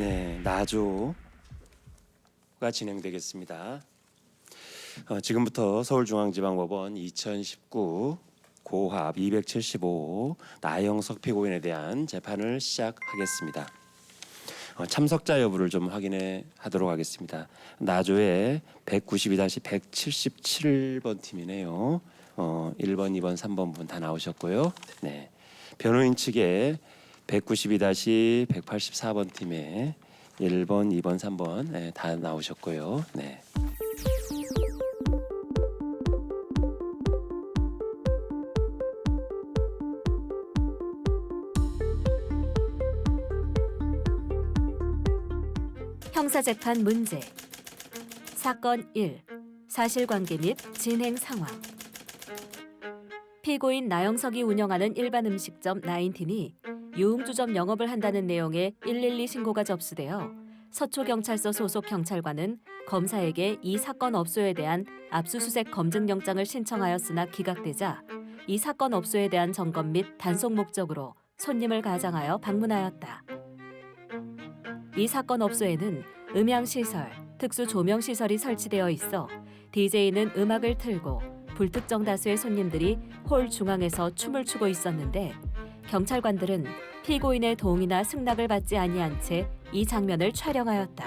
네, 나조가 진행되겠습니다. 지금부터 서울중앙지방법원 2019 고합 275 나영석 피고인에 대한 재판을 시작하겠습니다. 참석자 여부를 좀 확인해 하도록 하겠습니다. 나조의 192-177번 팀이네요. 1번, 2번, 3번 분 다 나오셨고요. 네. 변호인 측에 192-184번 팀에 1번, 2번, 3번 네, 다 나오셨고요. 네. 형사재판 문제. 사건 1. 사실관계 및 진행 상황. 피고인 나영석이 운영하는 일반 음식점 나인틴이 유흥주점 영업을 한다는 내용의 112 신고가 접수되어 서초경찰서 소속 경찰관은 검사에게 이 사건 업소에 대한 압수수색 검증영장을 신청하였으나 기각되자 이 사건 업소에 대한 점검 및 단속 목적으로 손님을 가장하여 방문하였다. 이 사건 업소에는 음향시설, 특수조명시설이 설치되어 있어 DJ는 음악을 틀고 불특정 다수의 손님들이 홀 중앙에서 춤을 추고 있었는데 경찰관들은 피고인의 동의나 승낙을 받지 아니한 채 이 장면을 촬영하였다.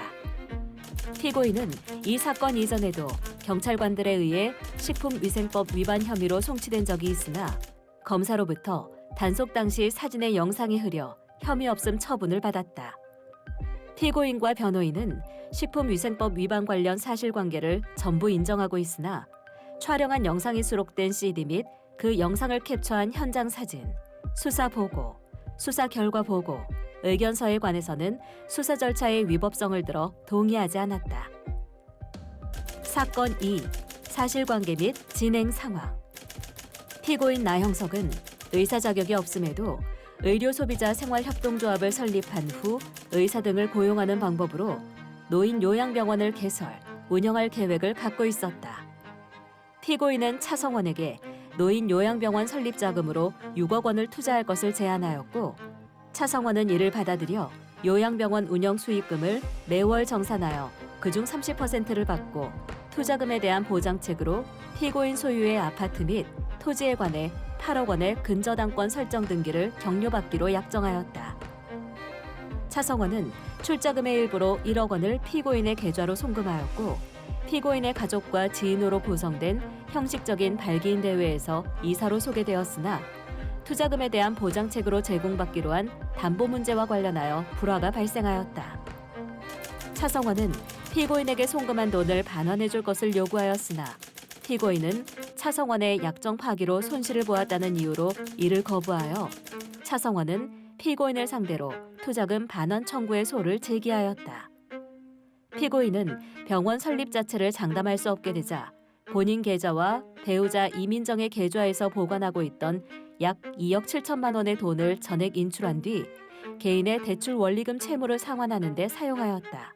피고인은 이 사건 이전에도 경찰관들에 의해 식품위생법 위반 혐의로 송치된 적이 있으나 검사로부터 단속 당시 사진의 영상이 흐려 혐의 없음 처분을 받았다. 피고인과 변호인은 식품위생법 위반 관련 사실관계를 전부 인정하고 있으나 촬영한 영상이 수록된 CD 및 그 영상을 캡처한 현장 사진, 수사 보고, 수사 결과 보고, 의견서에 관해서는 수사 절차의 위법성을 들어 동의하지 않았다. 사건 2. 사실관계 및 진행 상황. 피고인 나형석은 의사 자격이 없음에도 의료소비자 생활협동조합을 설립한 후 의사 등을 고용하는 방법으로 노인 요양병원을 개설, 운영할 계획을 갖고 있었다. 피고인은 차성원에게 노인 요양병원 설립 자금으로 6억 원을 투자할 것을 제안하였고 차성원은 이를 받아들여 요양병원 운영 수익금을 매월 정산하여 그중 30%를 받고 투자금에 대한 보장책으로 피고인 소유의 아파트 및 토지에 관해 8억 원의 근저당권 설정 등기를 경료받기로 약정하였다. 차성원은 출자금의 일부로 1억 원을 피고인의 계좌로 송금하였고 피고인의 가족과 지인으로 구성된 형식적인 발기인 대회에서 이사로 소개되었으나 투자금에 대한 보장책으로 제공받기로 한 담보 문제와 관련하여 불화가 발생하였다. 차성원은 피고인에게 송금한 돈을 반환해 줄 것을 요구하였으나 피고인은 차성원의 약정 파기로 손실을 보았다는 이유로 이를 거부하여 차성원은 피고인을 상대로 투자금 반환 청구의 소를 제기하였다. 피고인은 병원 설립 자체를 장담할 수 없게 되자 본인 계좌와 배우자 이민정의 계좌에서 보관하고 있던 약 2억 7천만 원의 돈을 전액 인출한 뒤 개인의 대출 원리금 채무를 상환하는 데 사용하였다.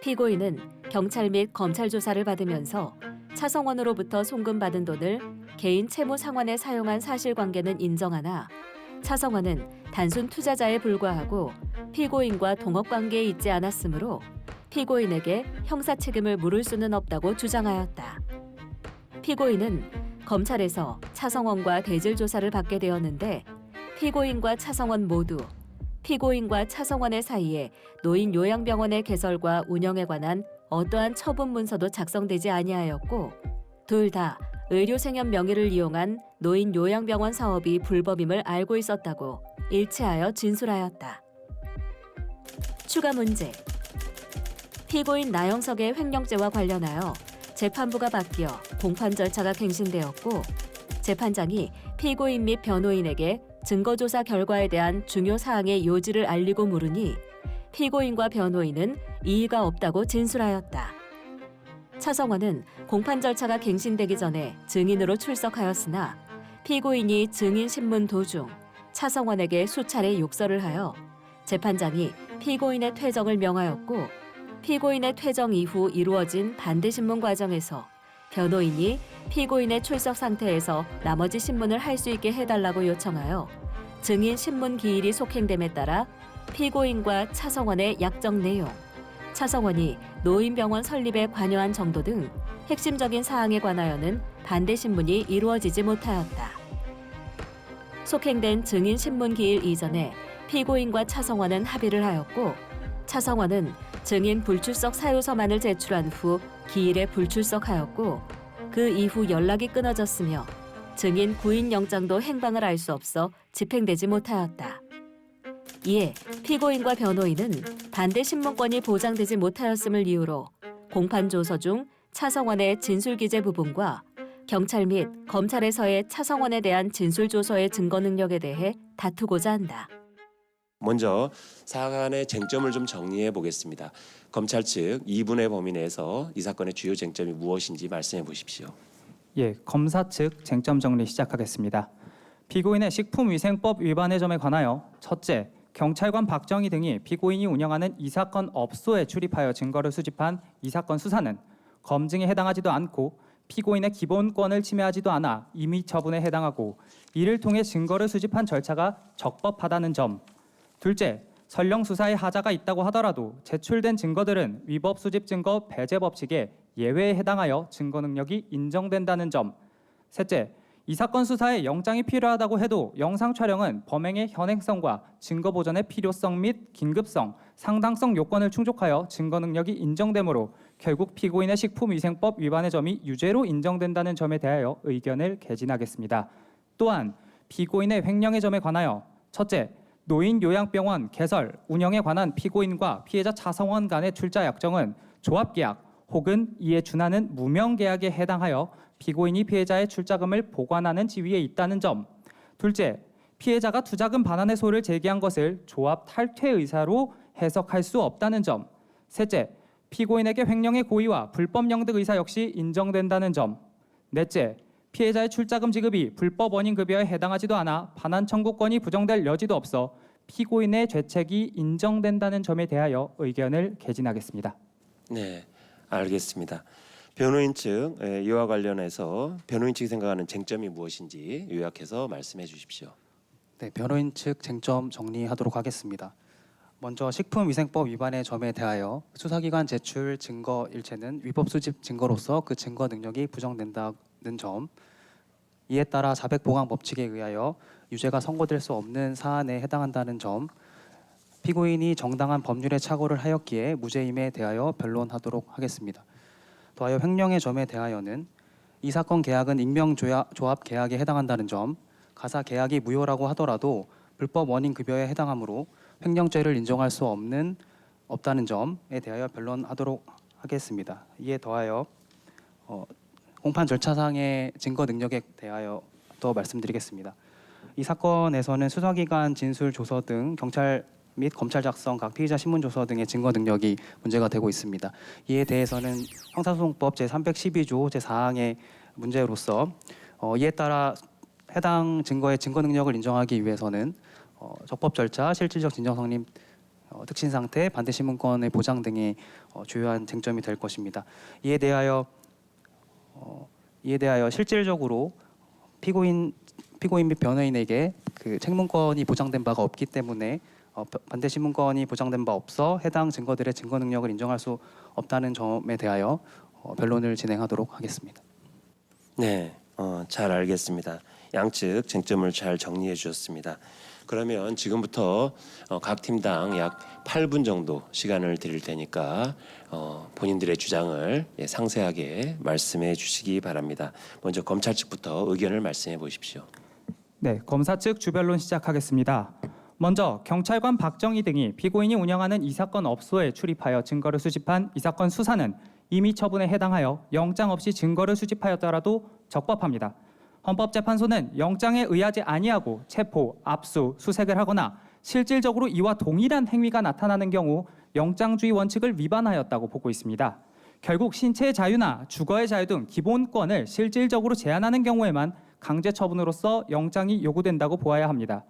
피고인은 경찰 및 검찰 조사를 받으면서 차성원으로부터 송금받은 돈을 개인 채무 상환에 사용한 사실관계는 인정하나 차성원은 단순 투자자에 불과하고 피고인과 동업관계에 있지 않았으므로 피고인에게 형사 책임을 물을 수는 없다고 주장하였다. 피고인은 검찰에서 차성원과 대질 조사를 받게 되었는데 피고인과 차성원 모두 피고인과 차성원의 사이에 노인 요양병원의 개설과 운영에 관한 어떠한 처분 문서도 작성되지 아니하였고 둘 다 의료생협 명의를 이용한 노인 요양병원 사업이 불법임을 알고 있었다고 일치하여 진술하였다. 추가 문제. 피고인 나영석의 횡령죄와 관련하여 재판부가 바뀌어 공판 절차가 갱신되었고 재판장이 피고인 및 변호인에게 증거조사 결과에 대한 중요 사항의 요지를 알리고 물으니 피고인과 변호인은 이의가 없다고 진술하였다. 차성원은 공판 절차가 갱신되기 전에 증인으로 출석하였으나 피고인이 증인 신문 도중 차성원에게 수차례 욕설을 하여 재판장이 피고인의 퇴정을 명하였고 피고인의 퇴정 이후 이루어진 반대 신문 과정에서 변호인이 피고인의 출석 상태에서 나머지 신문을 할 수 있게 해달라고 요청하여 증인 신문 기일이 속행됨에 따라 피고인과 차성원의 약정 내용, 차성원이 노인병원 설립에 관여한 정도 등 핵심적인 사항에 관하여는 반대 신문이 이루어지지 못하였다. 속행된 증인 신문 기일 이전에 피고인과 차성원은 합의를 하였고, 차성원은 증인 불출석 사유서만을 제출한 후 기일에 불출석하였고, 그 이후 연락이 끊어졌으며 증인 구인 영장도 행방을 알 수 없어 집행되지 못하였다. 이에 피고인과 변호인은 반대 신문권이 보장되지 못하였음을 이유로 공판 조서 중 차성원의 진술 기재 부분과 경찰 및 검찰에서의 차성원에 대한 진술 조서의 증거 능력에 대해 다투고자 한다. 먼저 사안의 쟁점을 좀 정리해 보겠습니다. 검찰 측 2분의 범위 내에서 이 사건의 주요 쟁점이 무엇인지 말씀해 보십시오. 예, 검사 측 쟁점 정리 시작하겠습니다. 피고인의 식품위생법 위반의 점에 관하여 첫째, 경찰관 박정희 등이 피고인이 운영하는 이 사건 업소에 출입하여 증거를 수집한 이 사건 수사는 검증에 해당하지도 않고 피고인의 기본권을 침해하지도 않아 임의 처분에 해당하고 이를 통해 증거를 수집한 절차가 적법하다는 점. 둘째, 설령 수사에 하자가 있다고 하더라도 제출된 증거들은 위법 수집 증거 배제 법칙에 예외에 해당하여 증거 능력이 인정된다는 점. 셋째, 이 사건 수사에 영장이 필요하다고 해도 영상 촬영은 범행의 현행성과 증거 보전의 필요성 및 긴급성, 상당성 요건을 충족하여 증거 능력이 인정되므로 결국 피고인의 식품위생법 위반의 점이 유죄로 인정된다는 점에 대하여 의견을 개진하겠습니다. 또한 피고인의 횡령의 점에 관하여 첫째, 노인요양병원 개설, 운영에 관한 피고인과 피해자 차성원 간의 출자 약정은 조합계약 혹은 이에 준하는 무명계약에 해당하여 피고인이 피해자의 출자금을 보관하는 지위에 있다는 점. 둘째, 피해자가 투자금 반환의 소를 제기한 것을 조합 탈퇴 의사로 해석할 수 없다는 점. 셋째, 피고인에게 횡령의 고의와 불법 영득 의사 역시 인정된다는 점. 넷째, 피해자의 출자금 지급이 불법 원인 급여에 해당하지도 않아 반환 청구권이 부정될 여지도 없어 피고인의 죄책이 인정된다는 점에 대하여 의견을 개진하겠습니다. 네, 알겠습니다. 변호인 측 이와 관련해서 변호인 측이 생각하는 쟁점이 무엇인지 요약해서 말씀해 주십시오. 네, 변호인 측 쟁점 정리하도록 하겠습니다. 먼저 식품위생법 위반의 점에 대하여 수사기관 제출 증거 일체는 위법 수집 증거로서 그 증거 능력이 부정된다는 점. 이에 따라 자백보강 법칙에 의하여 유죄가 선고될 수 없는 사안에 해당한다는 점. 피고인이 정당한 법률에 착오를 하였기에 무죄임에 대하여 변론하도록 하겠습니다. 더하여 횡령의 점에 대하여는 이 사건 계약은 익명조합 계약에 해당한다는 점, 가사 계약이 무효라고 하더라도 불법 원인 급여에 해당하므로 횡령죄를 인정할 수 없다는 점에 대하여 변론하도록 하겠습니다. 이에 더하여 공판 절차상의 증거 능력에 대하여 더 말씀드리겠습니다. 이 사건에서는 수사기관 진술 조서 등 경찰 및 검찰 작성 각 피의자 신문 조서 등의 증거 능력이 문제가 되고 있습니다. 이에 대해서는 형사소송법 제312조 제4항의 문제로서 이에 따라 해당 증거의 증거 능력을 인정하기 위해서는 적법 절차, 실질적 진정 성립, 특신 상태, 반대 신문권의 보장 등이 주요한 쟁점이 될 것입니다. 이에 대하여 실질적으로 피고인 및 변호인에게 그 책문권이 보장된 바가 없기 때문에 반대 신문권이 보장된 바 없어 해당 증거들의 증거 능력을 인정할 수 없다는 점에 대하여 변론을 진행하도록 하겠습니다. 네, 잘 알겠습니다. 양측 쟁점을 잘 정리해 주셨습니다. 그러면 지금부터 각 팀당 약 8분 정도 시간을 드릴 테니까 본인들의 주장을 상세하게 말씀해 주시기 바랍니다. 먼저 검찰 측부터 의견을 말씀해 보십시오. 네, 검사 측 주변론 시작하겠습니다. 먼저 경찰관 박정희 등이 피고인이 운영하는 이 사건 업소에 출입하여 증거를 수집한 이 사건 수사는 임의 처분에 해당하여 영장 없이 증거를 수집하였더라도 적법합니다. 헌법재판소는 영장에 의하지 아니하고 체포, 압수, 수색을 하거나 실질적으로 이와 동일한 행위가 나타나는 경우 영장주의 원칙을 위반하였다고 보고 있습니다. 결국 신체의 자유나 주거의 자유 등 기본권을 실질적으로 제한하는 경우에만 강제 처분으로서 영장이 요구된다고 보아야 합니다.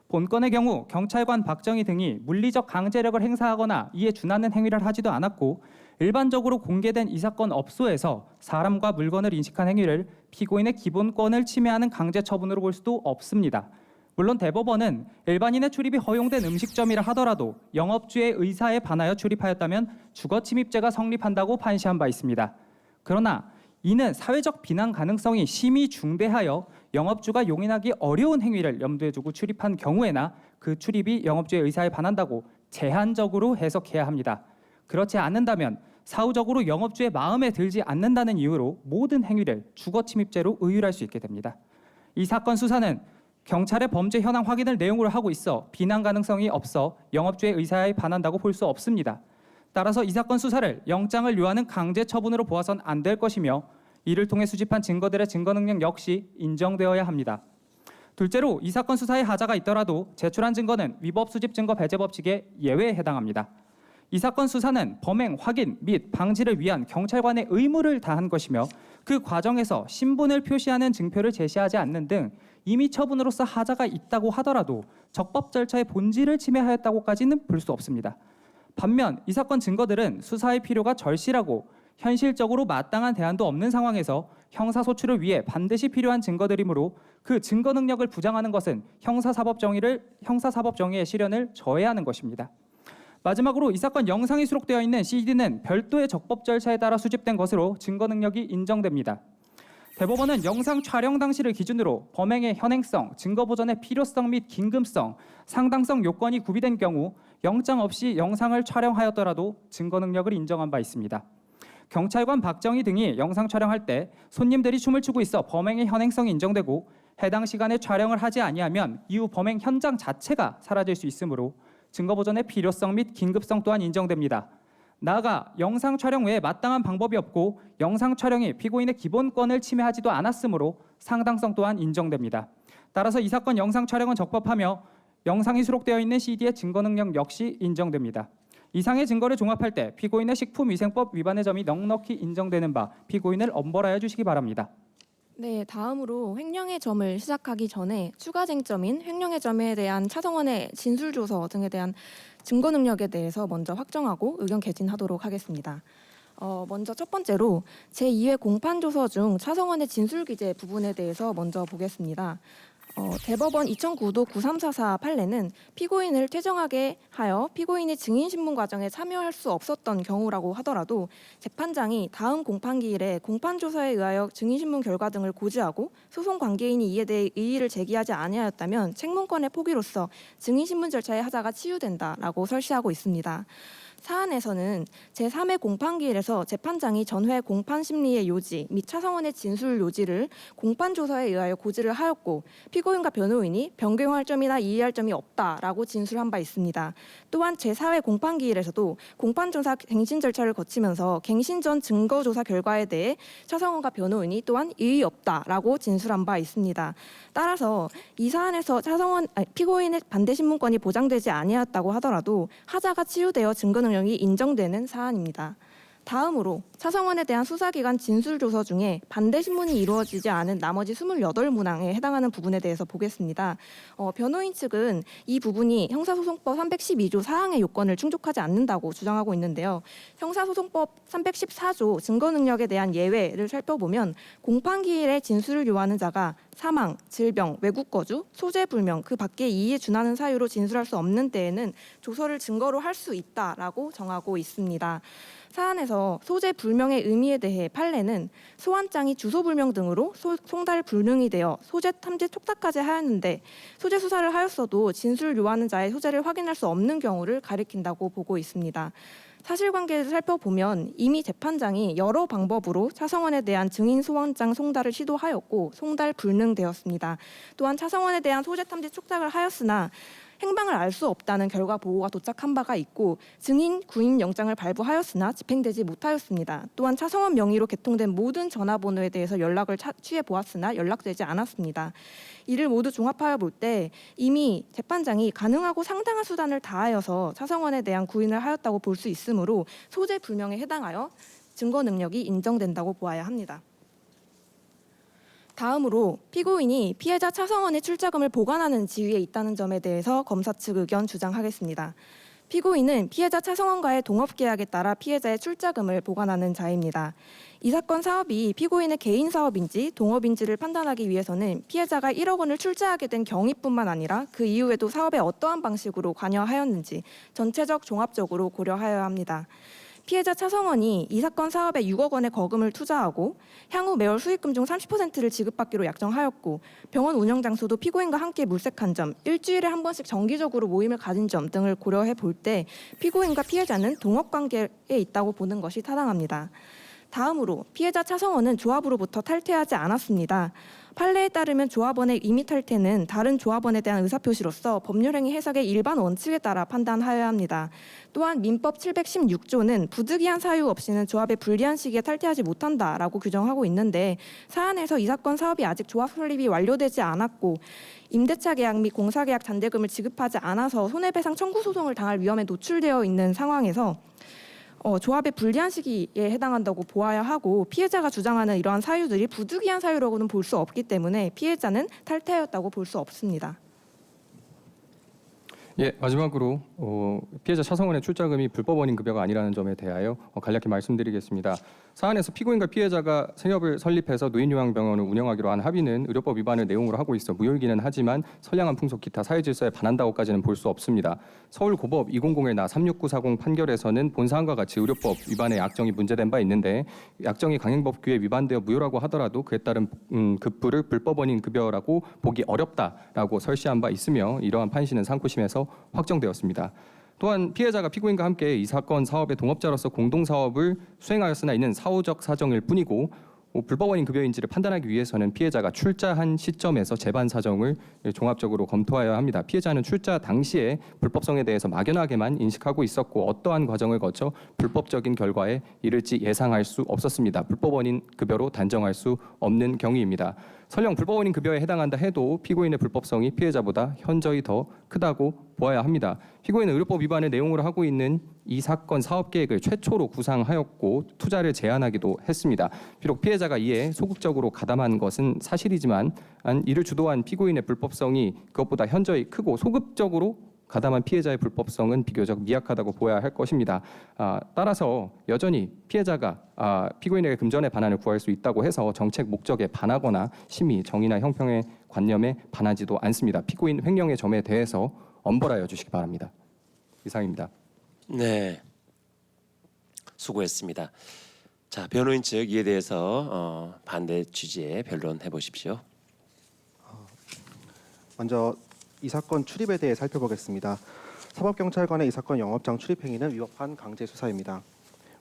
본건의 경우 경찰관 박정희 등이 물리적 강제력을 행사하거나 이에 준하는 행위를 하지도 않았고 일반적으로 공개된 이 사건 업소에서 사람과 물건을 인식한 행위를 피고인의 기본권을 침해하는 강제 처분으로 볼 수도 없습니다. 물론 대법원은 일반인의 출입이 허용된 음식점이라 하더라도 영업주의 의사에 반하여 출입하였다면 주거침입죄가 성립한다고 판시한 바 있습니다. 그러나 이는 사회적 비난 가능성이 심히 중대하여 영업주가 용인하기 어려운 행위를 염두에 두고 출입한 경우에나 그 출입이 영업주의 의사에 반한다고 제한적으로 해석해야 합니다. 그렇지 않는다면 사후적으로 영업주의 마음에 들지 않는다는 이유로 모든 행위를 주거침입죄로 의율할 수 있게 됩니다. 이 사건 수사는 경찰의 범죄 현황 확인을 내용으로 하고 있어 비난 가능성이 없어 영업주의 의사에 반한다고 볼 수 없습니다. 따라서 이 사건 수사를 영장을 요하는 강제 처분으로 보아선 안 될 것이며 이를 통해 수집한 증거들의 증거 능력 역시 인정되어야 합니다. 둘째로 이 사건 수사에 하자가 있더라도 제출한 증거는 위법 수집 증거 배제 법칙의 예외에 해당합니다. 이 사건 수사는 범행 확인 및 방지를 위한 경찰관의 의무를 다한 것이며 그 과정에서 신분을 표시하는 증표를 제시하지 않는 등 이미 처분으로서 하자가 있다고 하더라도 적법 절차의 본질을 침해하였다고까지는 볼 수 없습니다. 반면 이 사건 증거들은 수사의 필요가 절실하고 현실적으로 마땅한 대안도 없는 상황에서 형사소출을 위해 반드시 필요한 증거들이므로 그 증거 능력을 부정하는 것은 형사사법정의의 실현을 저해하는 것입니다. 마지막으로 이 사건 영상이 수록되어 있는 CD는 별도의 적법 절차에 따라 수집된 것으로 증거 능력이 인정됩니다. 대법원은 영상 촬영 당시를 기준으로 범행의 현행성, 증거 보전의 필요성 및 긴급성, 상당성 요건이 구비된 경우 영장 없이 영상을 촬영하였더라도 증거 능력을 인정한 바 있습니다. 경찰관 박정희 등이 영상 촬영할 때 손님들이 춤을 추고 있어 범행의 현행성이 인정되고 해당 시간에 촬영을 하지 아니하면 이후 범행 현장 자체가 사라질 수 있으므로 증거 보전의 필요성 및 긴급성 또한 인정됩니다. 나아가 영상 촬영 외에 마땅한 방법이 없고 영상 촬영이 피고인의 기본권을 침해하지도 않았으므로 상당성 또한 인정됩니다. 따라서 이 사건 영상 촬영은 적법하며 영상이 수록되어 있는 CD의 증거 능력 역시 인정됩니다. 이상의 증거를 종합할 때 피고인의 식품위생법 위반의 점이 넉넉히 인정되는 바 피고인을 엄벌하여 주시기 바랍니다. 네, 다음으로 횡령의 점을 시작하기 전에 추가 쟁점인 횡령의 점에 대한 차성원의 진술조서 등에 대한 증거 능력에 대해서 먼저 확정하고 의견 개진하도록 하겠습니다. 먼저 첫 번째로 제2회 공판조서 중 차성원의 진술기재 부분에 대해서 먼저 보겠습니다. 대법원 2009도 9344 판례는 피고인을 퇴정하게 하여 피고인이 증인신문 과정에 참여할 수 없었던 경우라고 하더라도 재판장이 다음 공판기일에 공판조서에 의하여 증인신문 결과 등을 고지하고 소송 관계인이 이에 대해 이의를 제기하지 아니하였다면 책문권의 포기로서 증인신문 절차의 하자가 치유된다라고 설시하고 있습니다. 사안에서는 제3회 공판기일에서 재판장이 전회 공판심리의 요지 및 차성원의 진술 요지를 공판조서에 의하여 고지를 하였고 피고인과 변호인이 변경할 점이나 이의할 점이 없다라고 진술한 바 있습니다. 또한 제4회 공판기일에서도 공판조사 갱신 절차를 거치면서 갱신 전 증거조사 결과에 대해 차성원과 변호인이 또한 이의 없다라고 진술한 바 있습니다. 따라서 이 사안에서 피고인의 반대 신문권이 보장되지 아니하였다고 하더라도 하자가 치유되어 증거 능력이 인정되는 사안입니다. 다음으로 차성원에 대한 수사기관 진술조서 중에 반대 신문이 이루어지지 않은 나머지 28문항에 해당하는 부분에 대해서 보겠습니다. 변호인 측은 이 부분이 형사소송법 312조 사항의 요건을 충족하지 않는다고 주장하고 있는데요. 형사소송법 314조 증거능력에 대한 예외를 살펴보면 공판기일에 진술을 요하는 자가 사망, 질병, 외국 거주, 소재 불명, 그 밖에 이에 준하는 사유로 진술할 수 없는 때에는 조서를 증거로 할 수 있다라고 정하고 있습니다. 사안에서 소재 불명의 의미에 대해 판례는 소환장이 주소 불명 등으로 송달 불능이 되어 소재 탐지 촉탁까지 하였는데 소재 수사를 하였어도 진술 요하는 자의 소재를 확인할 수 없는 경우를 가리킨다고 보고 있습니다. 사실관계를 살펴보면 이미 재판장이 여러 방법으로 차성원에 대한 증인 소환장 송달을 시도하였고 송달 불능되었습니다. 또한 차성원에 대한 소재 탐지 촉탁을 하였으나 행방을 알 수 없다는 결과 보고가 도착한 바가 있고 증인 구인 영장을 발부하였으나 집행되지 못하였습니다. 또한 차성원 명의로 개통된 모든 전화번호에 대해서 연락을 취해 보았으나 연락되지 않았습니다. 이를 모두 종합하여 볼 때 이미 재판장이 가능하고 상당한 수단을 다하여서 차성원에 대한 구인을 하였다고 볼 수 있으므로 소재 불명에 해당하여 증거 능력이 인정된다고 보아야 합니다. 다음으로 피고인이 피해자 차성원의 출자금을 보관하는 지위에 있다는 점에 대해서 검사 측 의견 주장하겠습니다. 피고인은 피해자 차성원과의 동업계약에 따라 피해자의 출자금을 보관하는 자입니다. 이 사건 사업이 피고인의 개인 사업인지 동업인지를 판단하기 위해서는 피해자가 1억 원을 출자하게 된 경위뿐만 아니라 그 이후에도 사업에 어떠한 방식으로 관여하였는지 전체적 종합적으로 고려하여야 합니다. 피해자 차성원이 이 사건 사업에 6억 원의 거금을 투자하고 향후 매월 수익금 중 30%를 지급받기로 약정하였고 병원 운영 장소도 피고인과 함께 물색한 점, 일주일에 한 번씩 정기적으로 모임을 가진 점 등을 고려해 볼 때 피고인과 피해자는 동업 관계에 있다고 보는 것이 타당합니다. 다음으로 피해자 차성원은 조합으로부터 탈퇴하지 않았습니다. 판례에 따르면 조합원의 임의 탈퇴는 다른 조합원에 대한 의사표시로서 법률행위 해석의 일반 원칙에 따라 판단하여야 합니다. 또한 민법 716조는 부득이한 사유 없이는 조합에 불리한 시기에 탈퇴하지 못한다라고 규정하고 있는데 사안에서 이 사건 사업이 아직 조합 설립이 완료되지 않았고 임대차 계약 및 공사 계약 잔대금을 지급하지 않아서 손해배상 청구 소송을 당할 위험에 노출되어 있는 상황에서 조합의 불리한 시기에 해당한다고 보아야 하고 피해자가 주장하는 이러한 사유들이 부득이한 사유라고는 볼 수 없기 때문에 피해자는 탈퇴하였다고 볼 수 없습니다. 예, 마지막으로 피해자 차성원의 출자금이 불법원인 급여가 아니라는 점에 대하여 간략히 말씀드리겠습니다. 사안에서 피고인과 피해자가 생협을 설립해서 노인요양병원을 운영하기로 한 합의는 의료법 위반을 내용으로 하고 있어 무효이기는 하지만 선량한 풍속 기타 사회질서에 반한다고까지는 볼 수 없습니다. 서울고법 2001-36940 판결에서는 본 사안과 같이 의료법 위반의 약정이 문제된 바 있는데 약정이 강행법규에 위반되어 무효라고 하더라도 그에 따른 급부를 불법원인 급여라고 보기 어렵다라고 설시한 바 있으며 이러한 판시는 상고심에서 확정되었습니다. 또한 피해자가 피고인과 함께 이 사건 사업의 동업자로서 공동사업을 수행하였으나 이는 사후적 사정일 뿐이고 불법원인 급여인지를 판단하기 위해서는 피해자가 출자한 시점에서 재반 사정을 종합적으로 검토하여야 합니다. 피해자는 출자 당시에 불법성에 대해서 막연하게만 인식하고 있었고 어떠한 과정을 거쳐 불법적인 결과에 이를지 예상할 수 없었습니다. 불법원인 급여로 단정할 수 없는 경위입니다. 설령 불법원인 급여에 해당한다 해도 피고인의 불법성이 피해자보다 현저히 더 크다고 보아야 합니다. 피고인은 의료법 위반을 내용으로 하고 있는 이 사건 사업계획을 최초로 구상하였고 투자를 제안하기도 했습니다. 비록 피해자가 이에 소극적으로 가담한 것은 사실이지만 이를 주도한 피고인의 불법성이 그것보다 현저히 크고 소극적으로 가담한 피해자의 불법성은 비교적 미약하다고 보아야 할 것입니다. 따라서 여전히 피해자가 피고인에게 금전의 반환을 구할 수 있다고 해서 정책 목적에 반하거나 심의, 정의나 형평의 관념에 반하지도 않습니다. 피고인 횡령의 점에 대해서 엄벌하여 주시기 바랍니다. 이상입니다. 네, 수고했습니다. 자, 변호인 측 이에 대해서 반대 취지의 변론해 보십시오. 먼저 이 사건 출입에 대해 살펴보겠습니다. 사법경찰관의 이 사건 영업장 출입 행위는 위법한 강제 수사입니다.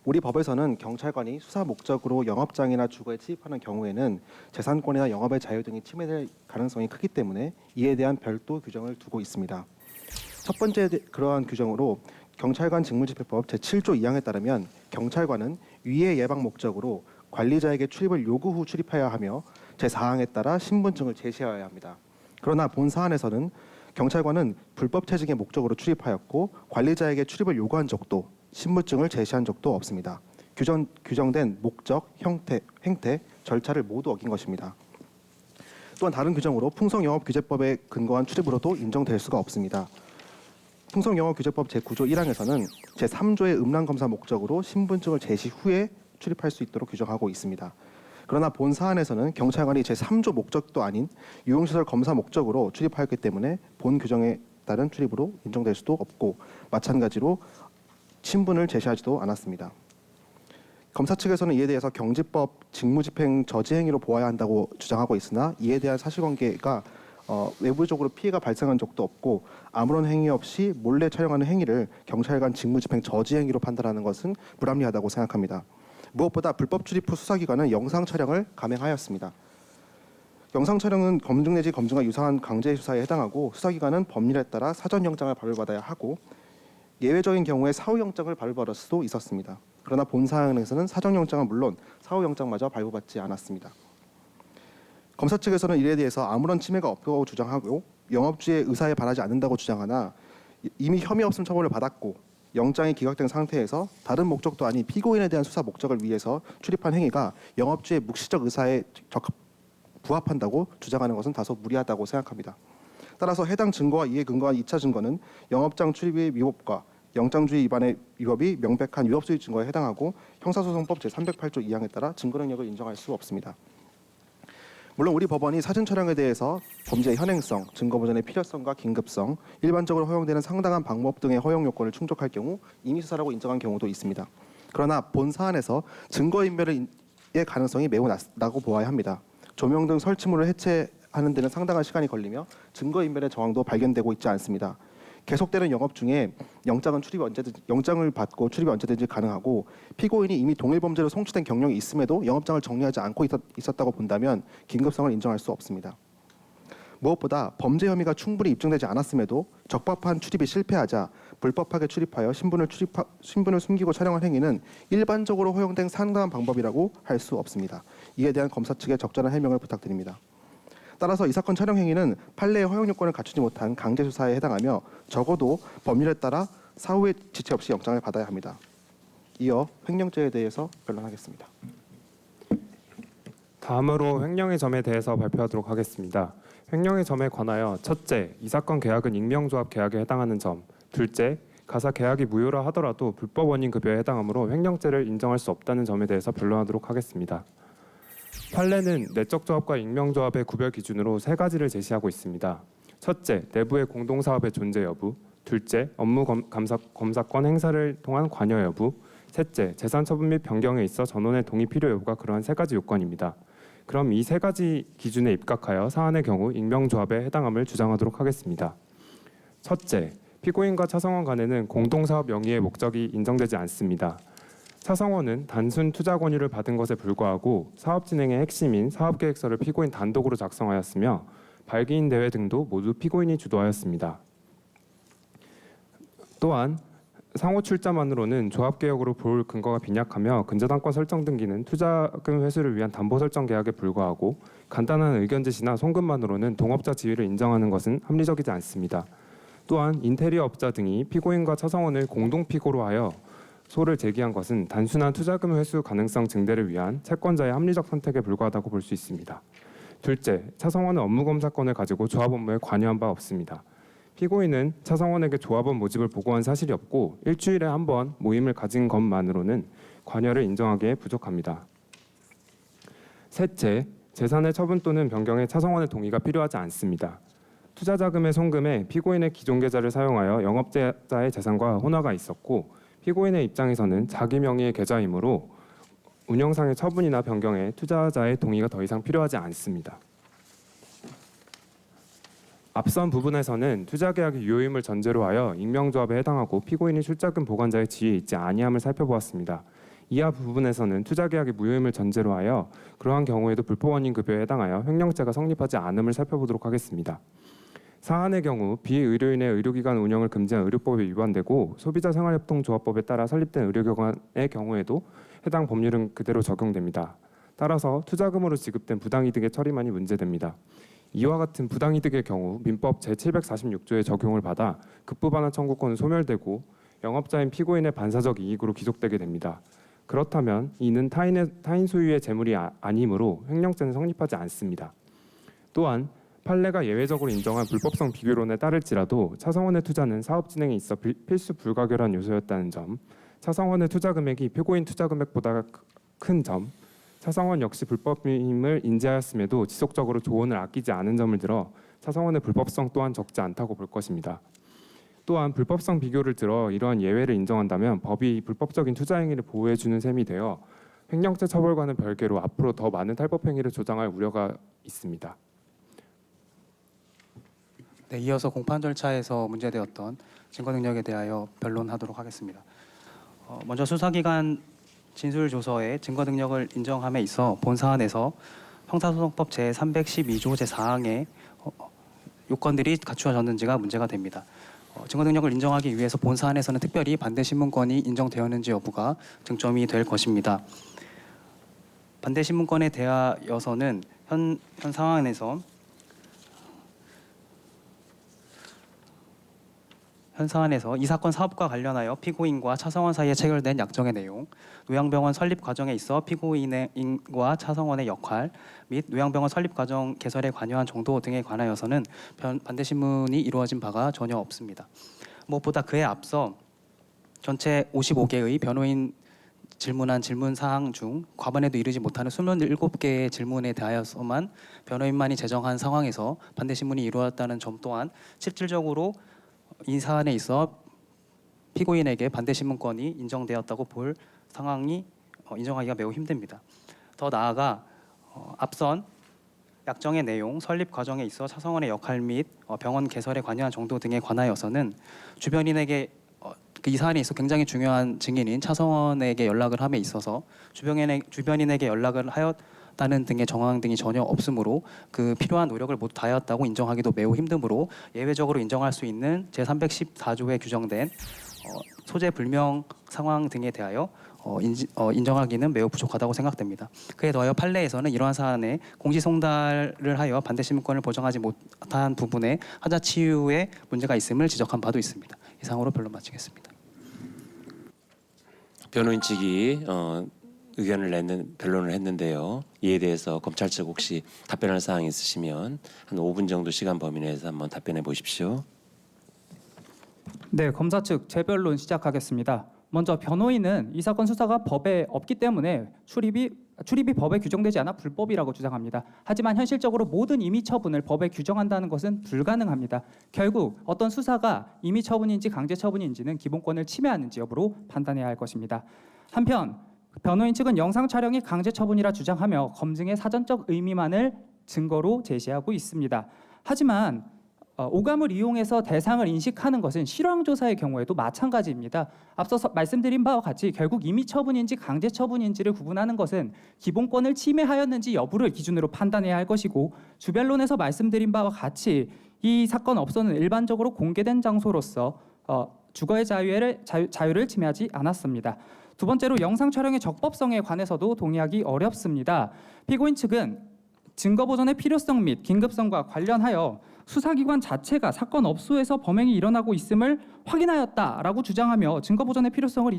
우리 법에서는 경찰관이 수사 목적으로 영업장이나 주거에 침입하는 경우에는 재산권이나 영업의 자유 등이 침해될 가능성이 크기 때문에 이에 대한 별도 규정을 두고 있습니다. 첫 번째 그러한 규정으로 경찰관 직무집행법 제7조 2항에 따르면 경찰관은 위해 예방 목적으로 관리자에게 출입을 요구 후 출입해야 하며 제4항에 따라 신분증을 제시하여야 합니다. 그러나 본 사안에서는 경찰관은 불법 채증의 목적으로 출입하였고 관리자에게 출입을 요구한 적도 신분증을 제시한 적도 없습니다. 규정된 목적, 형태, 행태, 절차를 모두 어긴 것입니다. 또한 다른 규정으로 풍성영업규제법에 근거한 출입으로도 인정될 수가 없습니다. 풍성영업규제법 제9조 1항에서는 제3조의 음란검사 목적으로 신분증을 제시 후에 출입할 수 있도록 규정하고 있습니다. 그러나 본 사안에서는 경찰관이 제3조 목적도 아닌 유흥시설 검사 목적으로 출입하였기 때문에 본 규정에 따른 출입으로 인정될 수도 없고 마찬가지로 신분을 제시하지도 않았습니다. 검사 측에서는 이에 대해서 경지법 직무집행 저지행위로 보아야 한다고 주장하고 있으나 이에 대한 사실관계가 외부적으로 피해가 발생한 적도 없고 아무런 행위 없이 몰래 촬영하는 행위를 경찰관 직무집행 저지행위로 판단하는 것은 불합리하다고 생각합니다. 무엇보다 불법 출입 후 수사기관은 영상 촬영을 감행하였습니다. 영상 촬영은 검증 내지 검증과 유사한 강제 수사에 해당하고 수사기관은 법률에 따라 사전영장을 발부받아야 하고 예외적인 경우에 사후영장을 발부받을 수도 있었습니다. 그러나 본 사안에서는 사전영장은 물론 사후영장마저 발부받지 않았습니다. 검사 측에서는 이에 대해서 아무런 침해가 없다고 주장하고 영업주의 의사에 반하지 않는다고 주장하나 이미 혐의 없음 처벌을 받았고 영장이 기각된 상태에서 다른 목적도 아닌 피고인에 대한 수사 목적을 위해서 출입한 행위가 영업주의 묵시적 의사에 부합한다고 주장하는 것은 다소 무리하다고 생각합니다. 따라서 해당 증거와 이에 근거한 2차 증거는 영업장 출입의 위법과 영장주의 위반의 위법이 명백한 위법수익 증거에 해당하고 형사소송법 제308조 2항에 따라 증거 능력을 인정할 수 없습니다. 물론 우리 법원이 사진 촬영에 대해서 범죄의 현행성, 증거 보전의 필요성과 긴급성, 일반적으로 허용되는 상당한 방법 등의 허용 요건을 충족할 경우 임의 수사라고 인정한 경우도 있습니다. 그러나 본 사안에서 증거 인멸의 가능성이 매우 낮다고 보아야 합니다. 조명 등 설치물을 해체하는 데는 상당한 시간이 걸리며 증거 인멸의 정황도 발견되고 있지 않습니다. 계속되는 영업 중에 영장을 받고 출입이 언제든지 가능하고 피고인이 이미 동일 범죄로 송치된 경력이 있음에도 영업장을 정리하지 않고 있었다고 본다면 긴급성을 인정할 수 없습니다. 무엇보다 범죄 혐의가 충분히 입증되지 않았음에도 적법한 출입이 실패하자 불법하게 출입하여 신분을 숨기고 촬영한 행위는 일반적으로 허용된 상당한 방법이라고 할 수 없습니다. 이에 대한 검사 측의 적절한 해명을 부탁드립니다. 따라서 이 사건 촬영 행위는 판례의 허용 요건을 갖추지 못한 강제 수사에 해당하며 적어도 법률에 따라 사후에 지체 없이 영장을 받아야 합니다. 이어 횡령죄에 대해서 변론하겠습니다. 다음으로 횡령의 점에 대해서 발표하도록 하겠습니다. 횡령의 점에 관하여 첫째, 이 사건 계약은 익명조합 계약에 해당하는 점. 둘째, 가사 계약이 무효라 하더라도 불법 원인 급여에 해당하므로 횡령죄를 인정할 수 없다는 점에 대해서 변론하도록 하겠습니다. 판례는 내적 조합과 익명조합의 구별 기준으로 세 가지를 제시하고 있습니다. 첫째, 내부의 공동사업의 존재 여부. 둘째, 업무 검사권 행사를 통한 관여 여부. 셋째, 재산 처분 및 변경에 있어 전원의 동의 필요 여부가 그러한 세 가지 요건입니다. 그럼 이 세 가지 기준에 입각하여 사안의 경우 익명조합에 해당함을 주장하도록 하겠습니다. 첫째, 피고인과 차성원 간에는 공동사업 영위의 목적이 인정되지 않습니다. 차성원은 단순 투자 권유를 받은 것에 불과하고 사업 진행의 핵심인 사업계획서를 피고인 단독으로 작성하였으며 발기인 대회 등도 모두 피고인이 주도하였습니다. 또한 상호 출자만으로는 조합개혁으로 볼 근거가 빈약하며 근저당권 설정 등기는 투자금 회수를 위한 담보 설정 계약에 불과하고 간단한 의견 제시나 송금만으로는 동업자 지위를 인정하는 것은 합리적이지 않습니다. 또한 인테리어 업자 등이 피고인과 차성원을 공동 피고로 하여 소를 제기한 것은 단순한 투자금 회수 가능성 증대를 위한 채권자의 합리적 선택에 불과하다고 볼 수 있습니다. 둘째, 차성원은 업무 검사권을 가지고 조합 업무에 관여한 바 없습니다. 피고인은 차성원에게 조합원 모집을 보고한 사실이 없고 일주일에 한 번 모임을 가진 것만으로는 관여를 인정하기에 부족합니다. 셋째, 재산의 처분 또는 변경에 차성원의 동의가 필요하지 않습니다. 투자자금의 송금에 피고인의 기존 계좌를 사용하여 영업자의 재산과 혼화가 있었고 피고인의 입장에서는 자기 명의의 계좌이므로 운영상의 처분이나 변경에 투자자의 동의가 더 이상 필요하지 않습니다. 앞선 부분에서는 투자계약이 유효임을 전제로 하여 익명조합에 해당하고 피고인이 출자금 보관자의 지위에 있지 아니함을 살펴보았습니다. 이하 부분에서는 투자계약이 무효임을 전제로 하여 그러한 경우에도 불법 원인 급여에 해당하여 횡령죄가 성립하지 않음을 살펴보도록 하겠습니다. 사안의 경우 비의료인의 의료기관 운영을 금지한 의료법에 위반되고 소비자생활협동조합법에 따라 설립된 의료기관의 경우에도 해당 법률은 그대로 적용됩니다. 따라서 투자금으로 지급된 부당이득의 처리만이 문제됩니다. 이와 같은 부당이득의 경우 민법 제746조의 적용을 받아 급부반환 청구권은 소멸되고 영업자인 피고인의 반사적 이익으로 귀속되게 됩니다. 그렇다면 이는 타인 소유의 재물이 아니므로 횡령죄는 성립하지 않습니다. 또한 판례가 예외적으로 인정한 불법성 비교론에 따를지라도 차성원의 투자는 사업 진행에 있어 필수 불가결한 요소였다는 점, 차성원의 투자 금액이 피고인 투자 금액보다 큰 점, 차성원 역시 불법임을 인지하였음에도 지속적으로 조언을 아끼지 않은 점을 들어 차성원의 불법성 또한 적지 않다고 볼 것입니다. 또한 불법성 비교를 들어 이러한 예외를 인정한다면 법이 불법적인 투자 행위를 보호해주는 셈이 되어 횡령죄 처벌과는 별개로 앞으로 더 많은 탈법 행위를 조장할 우려가 있습니다. 네, 이어서 공판 절차에서 문제되었던 증거 능력에 대하여 변론하도록 하겠습니다. 먼저 수사기관 진술조서의 증거 능력을 인정함에 있어 본 사안에서 형사소송법 제312조 제4항의 요건들이 갖추어졌는지가 문제가 됩니다. 증거 능력을 인정하기 위해서 본 사안에서는 특별히 반대 신문권이 인정되었는지 여부가 쟁점이 될 것입니다. 반대 신문권에 대하여서는 현 사안에서 이 사건 사업과 관련하여 피고인과 차성원 사이에 체결된 약정의 내용, 노양병원 설립 과정에 있어 피고인과 차성원의 역할 및 노양병원 설립 과정 개설에 관여한 정도 등에 관하여서는 반대 신문이 이루어진 바가 전혀 없습니다. 무엇보다 그에 앞서 전체 55개의 변호인 질문한 질문 사항 중 과반에도 이르지 못하는 27개의 질문에 대하여서만 변호인만이 제정한 상황에서 반대 신문이 이루어졌다는 점 또한 실질적으로 이 사안에 있어 피고인에게 반대 신문권이 인정되었다고 볼 상황이 인정하기가 매우 힘듭니다. 더 나아가 앞선 약정의 내용, 설립 과정에 있어 차성원의 역할 및 병원 개설에 관여한 정도 등에 관하여서는 주변인에게 이 사안에 있어 굉장히 중요한 증인인 차성원에게 연락을 함에 있어서 주변인에게 연락을 하였다는 등의 정황 등이 전혀 없으므로 그 필요한 노력을 못 다하였다고 인정하기도 매우 힘드므로 예외적으로 인정할 수 있는 제314조에 규정된 소재 불명 상황 등에 대하여 인정하기는 매우 부족하다고 생각됩니다. 그에 더하여 판례에서는 이러한 사안에 공시송달을 하여 반대신문권을 보장하지 못한 부분에 하자 치유에 문제가 있음을 지적한 바도 있습니다. 이상으로 변론 마치겠습니다. 변호인 측이 변론을 했는데요. 이에 대해서 검찰 측 혹시 답변할 사항이 있으시면 한 5분 정도 시간 범위 내에서 한번 답변해 보십시오. 네, 검사 측 재변론 시작하겠습니다. 먼저 변호인은 이 사건 수사가 법에 없기 때문에 출입이 법에 규정되지 않아 불법이라고 주장합니다. 하지만 현실적으로 모든 임의 처분을 법에 규정한다는 것은 불가능합니다. 결국 어떤 수사가 임의 처분인지 강제 처분인지는 기본권을 침해하는지 여부로 판단해야 할 것입니다. 한편 변호인 측은 영상 촬영이 강제 처분이라 주장하며 검증의 사전적 의미만을 증거로 제시하고 있습니다. 하지만 오감을 이용해서 대상을 인식하는 것은 실황 조사의 경우에도 마찬가지입니다. 앞서 말씀드린 바와 같이 결국 임의 처분인지 강제 처분인지를 구분하는 것은 기본권을 침해하였는지 여부를 기준으로 판단해야 할 것이고, 주변론에서 말씀드린 바와 같이 이 사건 업소는 일반적으로 공개된 장소로서 주거의 자유를 침해하지 않았습니다. 두 번째로 영상 촬영의 적법성에 관해서도 동의하기 어렵습니다. 피고인 측은 증거 보존의 필요성 및 긴급성과 관련하여 수사기관 자체가 사건 업소에서 범행이 일어나고 있음을 확인하였다라고 주장하며 증거 보존의 필요성이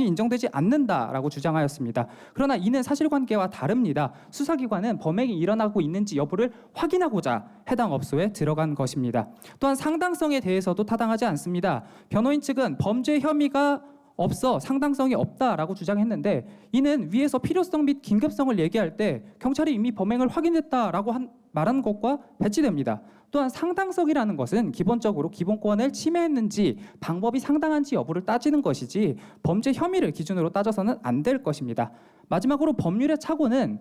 인정되지 않는다라고 주장하였습니다. 그러나 이는 사실관계와 다릅니다. 수사기관은 범행이 일어나고 있는지 여부를 확인하고자 해당 업소에 들어간 것입니다. 또한 상당성에 대해서도 타당하지 않습니다. 변호인 측은 범죄 혐의가 없어 상당성이 없다라고 주장했는데, 이는 위에서 필요성 및 긴급성을 얘기할 때 경찰이 이미 범행을 확인했다라고 말한 것과 배치됩니다. 또한 상당성이라는 것은 기본적으로 기본권을 침해했는지 방법이 상당한지 여부를 따지는 것이지 범죄 혐의를 기준으로 따져서는 안 될 것입니다. 마지막으로 법률의 착오는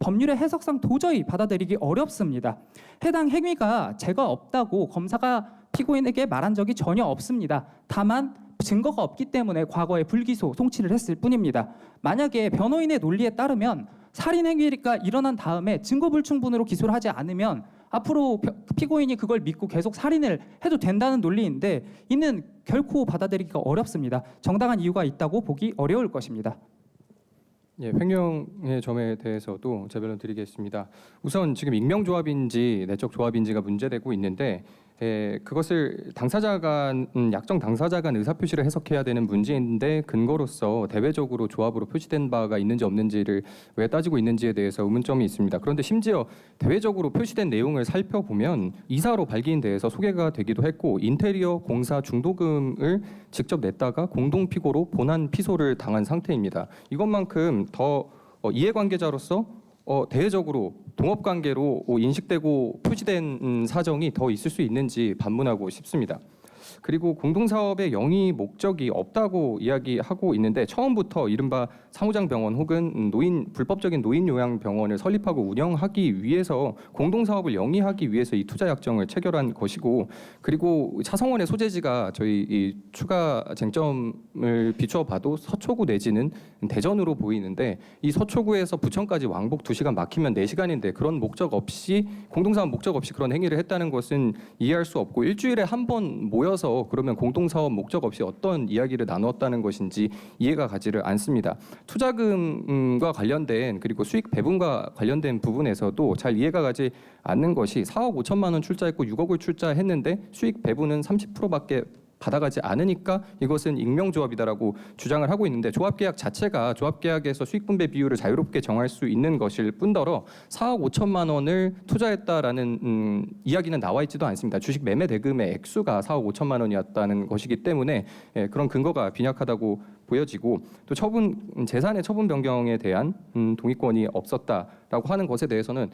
법률의 해석상 도저히 받아들이기 어렵습니다. 해당 행위가 죄가 없다고 검사가 피고인에게 말한 적이 전혀 없습니다. 다만 증거가 없기 때문에 과거에 불기소, 송치를 했을 뿐입니다. 만약에 변호인의 논리에 따르면 살인 행위가 일어난 다음에 증거 불충분으로 기소를 하지 않으면 앞으로 피고인이 그걸 믿고 계속 살인을 해도 된다는 논리인데, 이는 결코 받아들이기가 어렵습니다. 정당한 이유가 있다고 보기 어려울 것입니다. 예, 횡령의 점에 대해서도 재변론 드리겠습니다. 우선 지금 익명조합인지 내적 조합인지가 문제되고 있는데, 그것을 약정 당사자 간 의사표시를 해석해야 되는 문제인데, 근거로서 대외적으로 조합으로 표시된 바가 있는지 없는지를 왜 따지고 있는지에 대해서 의문점이 있습니다. 그런데 심지어 대외적으로 표시된 내용을 살펴보면 이사로 발기인대에서 소개가 되기도 했고, 인테리어 공사 중도금을 직접 냈다가 공동피고로 본안 피소를 당한 상태입니다. 이것만큼 더 이해관계자로서 대외적으로 동업관계로 인식되고 표시된 사정이 더 있을 수 있는지 반문하고 싶습니다. 그리고 공동사업의 영위 목적이 없다고 이야기하고 있는데, 처음부터 이른바 사무장병원 혹은 불법적인 노인요양병원을 설립하고 운영하기 위해서 공동사업을 영위하기 위해서 이 투자약정을 체결한 것이고, 그리고 차성원의 소재지가 저희 이 추가 쟁점을 비추어봐도 서초구 내지는 대전으로 보이는데, 이 서초구에서 부천까지 왕복 2시간 막히면 4시간인데 그런 목적 없이, 공동사업 목적 없이 그런 행위를 했다는 것은 이해할 수 없고, 일주일에 한 번 모여서 그러면 공동사업 목적 없이 어떤 이야기를 나눴다는 것인지 이해가 가지를 않습니다. 투자금과 관련된, 그리고 수익 배분과 관련된 부분에서도 잘 이해가 가지 않는 것이 4억 5천만 원 출자했고 6억을 출자했는데 수익 배분은 30%밖에 받아가지 않으니까 이것은 익명조합이다라고 주장을 하고 있는데 조합계약 자체가 조합계약에서 수익분배 비율을 자유롭게 정할 수 있는 것일 뿐더러 4억 5천만 원을 투자했다라는 이야기는 나와 있지도 않습니다. 주식 매매 대금의 액수가 4억 5천만 원이었다는 것이기 때문에 그런 근거가 빈약하다고 보여지고 또 재산의 처분 변경에 대한 동의권이 없었다라고 하는 것에 대해서는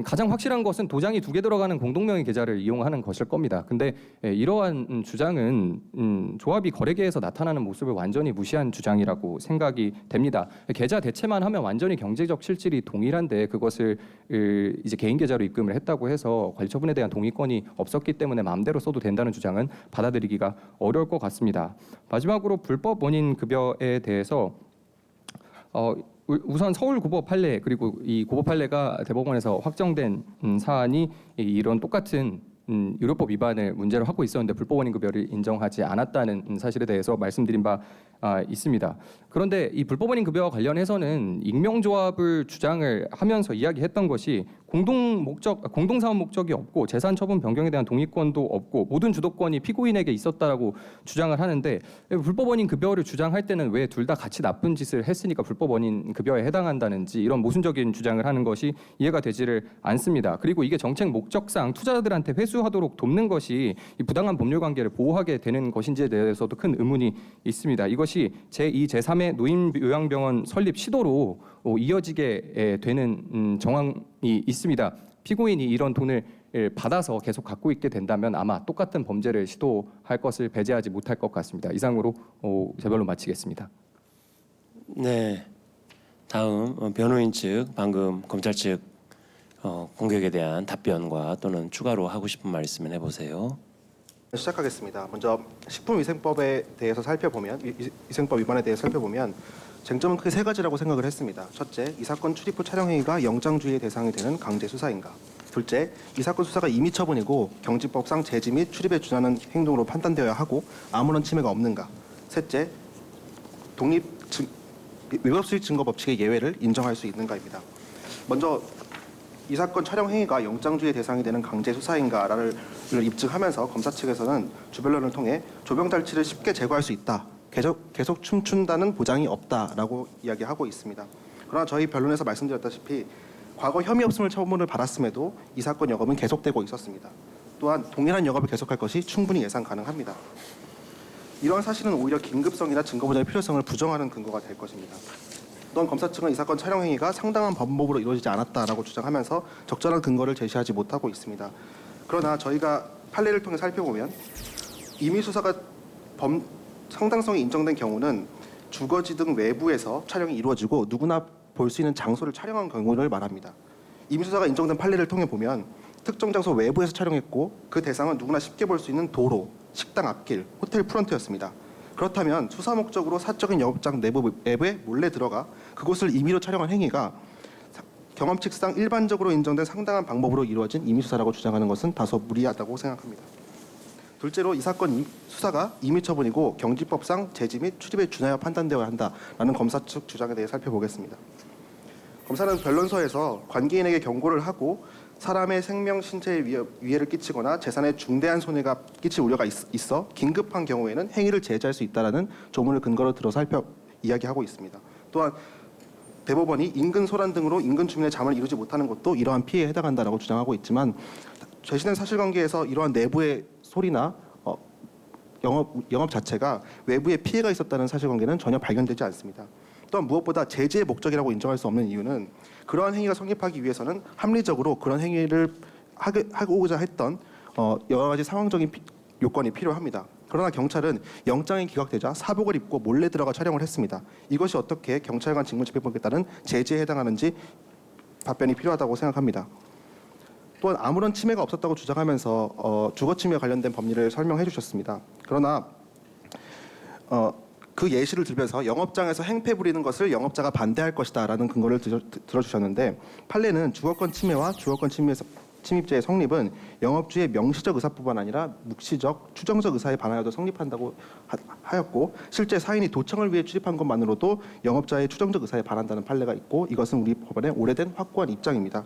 가장 확실한 것은 도장이 2개 들어가는 공동명의 계좌를 이용하는 것일 겁니다. 근데 이러한 주장은 조합이 거래계에서 나타나는 모습을 완전히 무시한 주장이라고 생각이 됩니다. 계좌 대체만 하면 완전히 경제적 실질이 동일한데 그것을 이제 개인 계좌로 입금을 했다고 해서 관리처분에 대한 동의권이 없었기 때문에 마음대로 써도 된다는 주장은 받아들이기가 어려울 것 같습니다. 마지막으로 불법 원인 급여에 대해서 우선 서울 고법 판례 그리고 이 고법 판례가 대법원에서 확정된 사안이 이런 똑같은 의료법 위반을 문제로 하고 있었는데 불법 원인 급여를 인정하지 않았다는 사실에 대해서 말씀드린 바 있습니다. 그런데 이 불법 원인 급여와 관련해서는 익명조합을 주장을 하면서 이야기했던 것이 공동사업 목적이 없고 재산 처분 변경에 대한 동의권도 없고 모든 주도권이 피고인에게 있었다라고 주장을 하는데 불법 원인 급여를 주장할 때는 왜 둘 다 같이 나쁜 짓을 했으니까 불법 원인 급여에 해당한다는지 이런 모순적인 주장을 하는 것이 이해가 되지를 않습니다. 그리고 이게 정책 목적상 투자자들한테 회수하도록 돕는 것이 이 부당한 법률 관계를 보호하게 되는 것인지에 대해서도 큰 의문이 있습니다. 이것이 제2, 제3의 노인요양병원 설립 시도로 이어지게 되는 정황이 있습니다. 피고인이 이런 돈을 받아서 계속 갖고 있게 된다면 아마 똑같은 범죄를 시도할 것을 배제하지 못할 것 같습니다. 이상으로 제 변론 마치겠습니다. 네, 다음 변호인 측 방금 검찰 측 공격에 대한 답변과 또는 추가로 하고 싶은 말 있으면 해보세요. 시작하겠습니다. 먼저 식품위생법에 대해서 살펴보면 위생법 위반에 대해서 살펴보면 쟁점은 크게 3가지라고 생각을 했습니다. 첫째, 이 사건 출입 후 촬영 행위가 영장주의의 대상이 되는 강제 수사인가. 둘째, 이 사건 수사가 임의 처분이고 경직법상 제지 및 출입에 준하는 행동으로 판단되어야 하고 아무런 침해가 없는가. 셋째, 위법 수익 증거 법칙의 예외를 인정할 수 있는가입니다. 먼저 이 사건 촬영 행위가 영장주의 대상이 되는 강제 수사인가를 입증하면서 검사 측에서는 주변론을 통해 조병달치를 쉽게 제거할 수 있다. 계속 춤춘다는 보장이 없다라고 이야기하고 있습니다. 그러나 저희 변론에서 말씀드렸다시피 과거 혐의 없음을 처분을 받았음에도 이 사건 영업은 계속되고 있었습니다. 또한 동일한 영업을 계속할 것이 충분히 예상 가능합니다. 이러한 사실은 오히려 긴급성이나 증거 보장의 필요성을 부정하는 근거가 될 것입니다. 또한 검사 측은 이 사건 촬영 행위가 상당한 범법으로 이루어지지 않았다라고 주장하면서 적절한 근거를 제시하지 못하고 있습니다. 그러나 저희가 판례를 통해 살펴보면 임의 수사가 상당성이 인정된 경우는 주거지 등 외부에서 촬영이 이루어지고 누구나 볼 수 있는 장소를 촬영한 경우를 말합니다. 임의 수사가 인정된 판례를 통해 보면 특정 장소 외부에서 촬영했고 그 대상은 누구나 쉽게 볼 수 있는 도로, 식당 앞길, 호텔 프런트였습니다. 그렇다면 수사 목적으로 사적인 영업장 내부에 몰래 들어가 그곳을 임의로 촬영한 행위가 경험칙상 일반적으로 인정된 상당한 방법으로 이루어진 임의 수사라고 주장하는 것은 다소 무리하다고 생각합니다. 둘째로 이 사건 수사가 임의 처분이고 경직법상 제지 및 출입에 준하여 판단되어야 한다라는 검사 측 주장에 대해 살펴보겠습니다. 검사는 변론서에서 관계인에게 경고를 하고 사람의 생명, 신체에 위해를 끼치거나 재산에 중대한 손해가 끼칠 우려가 있어 긴급한 경우에는 행위를 제재할 수 있다라는 조문을 근거로 들어 이야기하고 있습니다. 또한 대법원이 인근 소란 등으로 인근 주민의 잠을 이루지 못하는 것도 이러한 피해에 해당한다라고 주장하고 있지만 제시된 사실관계에서 이러한 내부의 소리나 영업 자체가 외부에 피해가 있었다는 사실관계는 전혀 발견되지 않습니다. 또한 무엇보다 제재의 목적이라고 인정할 수 없는 이유는 그러한 행위가 성립하기 위해서는 합리적으로 그런 행위를 하고자 했던 여러 가지 상황적인 요건이 필요합니다. 그러나 경찰은 영장이 기각되자 사복을 입고 몰래 들어가 촬영을 했습니다. 이것이 어떻게 경찰관 직무집행법에 따른 제재에 해당하는지 답변이 필요하다고 생각합니다. 또한 아무런 침해가 없었다고 주장하면서 주거침해와 관련된 법리를 설명해 주셨습니다. 그러나 그 예시를 들면서 영업장에서 행패 부리는 것을 영업자가 반대할 것이다라는 근거를 들어주셨는데 판례는 주거권 침해와 주거권 침입죄의 성립은 영업주의 명시적 의사뿐만 아니라 묵시적, 추정적 의사에 반하여도 성립한다고 하였고 실제 사인이 도청을 위해 출입한 것만으로도 영업자의 추정적 의사에 반한다는 판례가 있고 이것은 우리 법원의 오래된 확고한 입장입니다.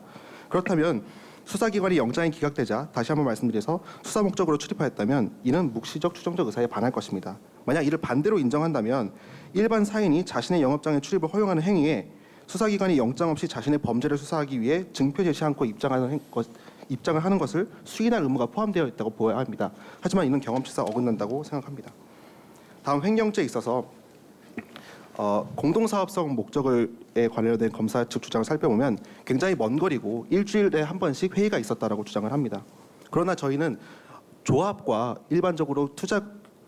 그렇다면 수사기관이 영장이 기각되자 다시 한번 말씀드려서 수사 목적으로 출입하였다면 이는 묵시적 추정적 의사에 반할 것입니다. 만약 이를 반대로 인정한다면 일반 사인이 자신의 영업장에 출입을 허용하는 행위에 수사기관이 영장 없이 자신의 범죄를 수사하기 위해 증표 제시 않고 입장을 하는 것을 수인할 의무가 포함되어 있다고 보아야 합니다. 하지만 이는 경험치상 어긋난다고 생각합니다. 다음 횡령죄에 있어서 공동사업성 목적에 관련된 검사 측 주장을 살펴보면 굉장히 먼 거리고 일주일에 한 번씩 회의가 있었다라고 주장을 합니다. 그러나 저희는 조합과 일반적으로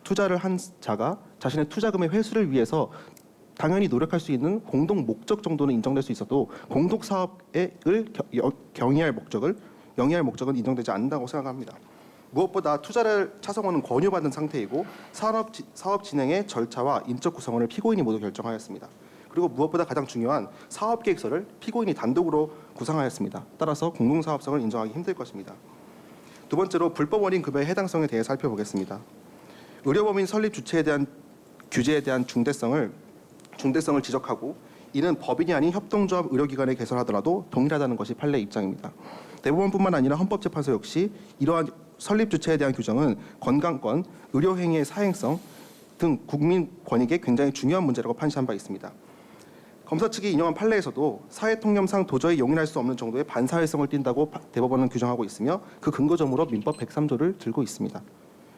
투자를 한 자가 자신의 투자금의 회수를 위해서 당연히 노력할 수 있는 공동 목적 정도는 인정될 수 있어도 공동 사업을 영위할 목적은 인정되지 않는다고 생각합니다. 무엇보다 투자를 차성원은 권유받은 상태이고 사업 진행의 절차와 인적 구성원을 피고인이 모두 결정하였습니다. 그리고 무엇보다 가장 중요한 사업 계획서를 피고인이 단독으로 구상하였습니다. 따라서 공동 사업성을 인정하기 힘들 것입니다. 두 번째로 불법 원인 급여의 해당성에 대해 살펴보겠습니다. 의료법인 설립 주체에 대한 규제에 대한 중대성을 지적하고 이는 법인이 아닌 협동조합 의료기관에 개설하더라도 동일하다는 것이 판례 입장입니다. 대법원뿐만 아니라 헌법재판소 역시 이러한 설립 주체에 대한 규정은 건강권, 의료행위의 사행성 등 국민 권익에 굉장히 중요한 문제라고 판시한 바 있습니다. 검사 측이 인용한 판례에서도 사회통념상 도저히 용인할 수 없는 정도의 반사회성을 띈다고 대법원은 규정하고 있으며 그 근거점으로 민법 103조를 들고 있습니다.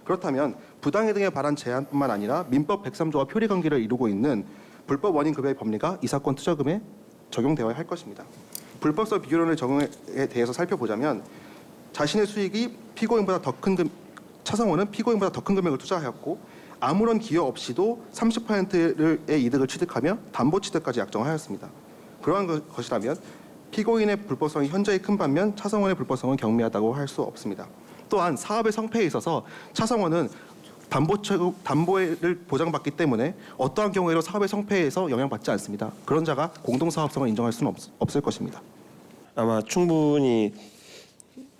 그렇다면 부당이득에 관한 제한뿐만 아니라 민법 103조와 표리관계를 이루고 있는 불법 원인 급여의 법리가 이 사건 투자금에 적용되어야 할 것입니다. 불법성 비교론의 적용에 대해서 살펴보자면 자신의 수익이 차성원은 피고인보다 더 큰 금액을 투자하였고 아무런 기여 없이도 30%의 이득을 취득하며 담보 취득까지 약정하였습니다. 그러한 것이라면 피고인의 불법성이 현저히 큰 반면 차성원의 불법성은 경미하다고 할 수 없습니다. 또한 사업의 성패에 있어서 차성원은 담보를 보장받기 때문에 어떠한 경우에도 사업의 성패에서 영향받지 않습니다. 그런 자가 공동사업성을 인정할 수는 없을 것입니다. 아마 충분히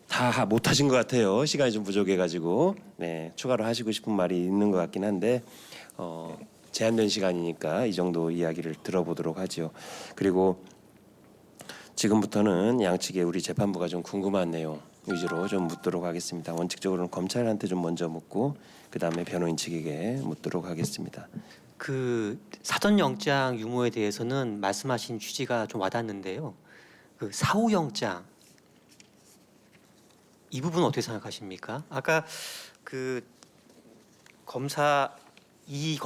다 못하신 것 같아요. 시간이 좀 부족해가지고 추가로 하시고 싶은 말이 있는 것 같긴 한데 제한된 시간이니까 이 정도 이야기를 들어보도록 하죠. 그리고 지금부터는 양측에 우리 재판부가 좀 궁금한 내용 위주로 좀 묻도록 하겠습니다. 원칙적으로는 검찰한테 좀 먼저 묻고 그 다음에 변호인 측에게 묻도록 하겠습니다. 그 사전 영장 유무에 대해서는 말씀하신 취지가 좀 와닿는데요. 그 사후 영장 이 부분 어떻게 생각하십니까? 아까 그 검사 이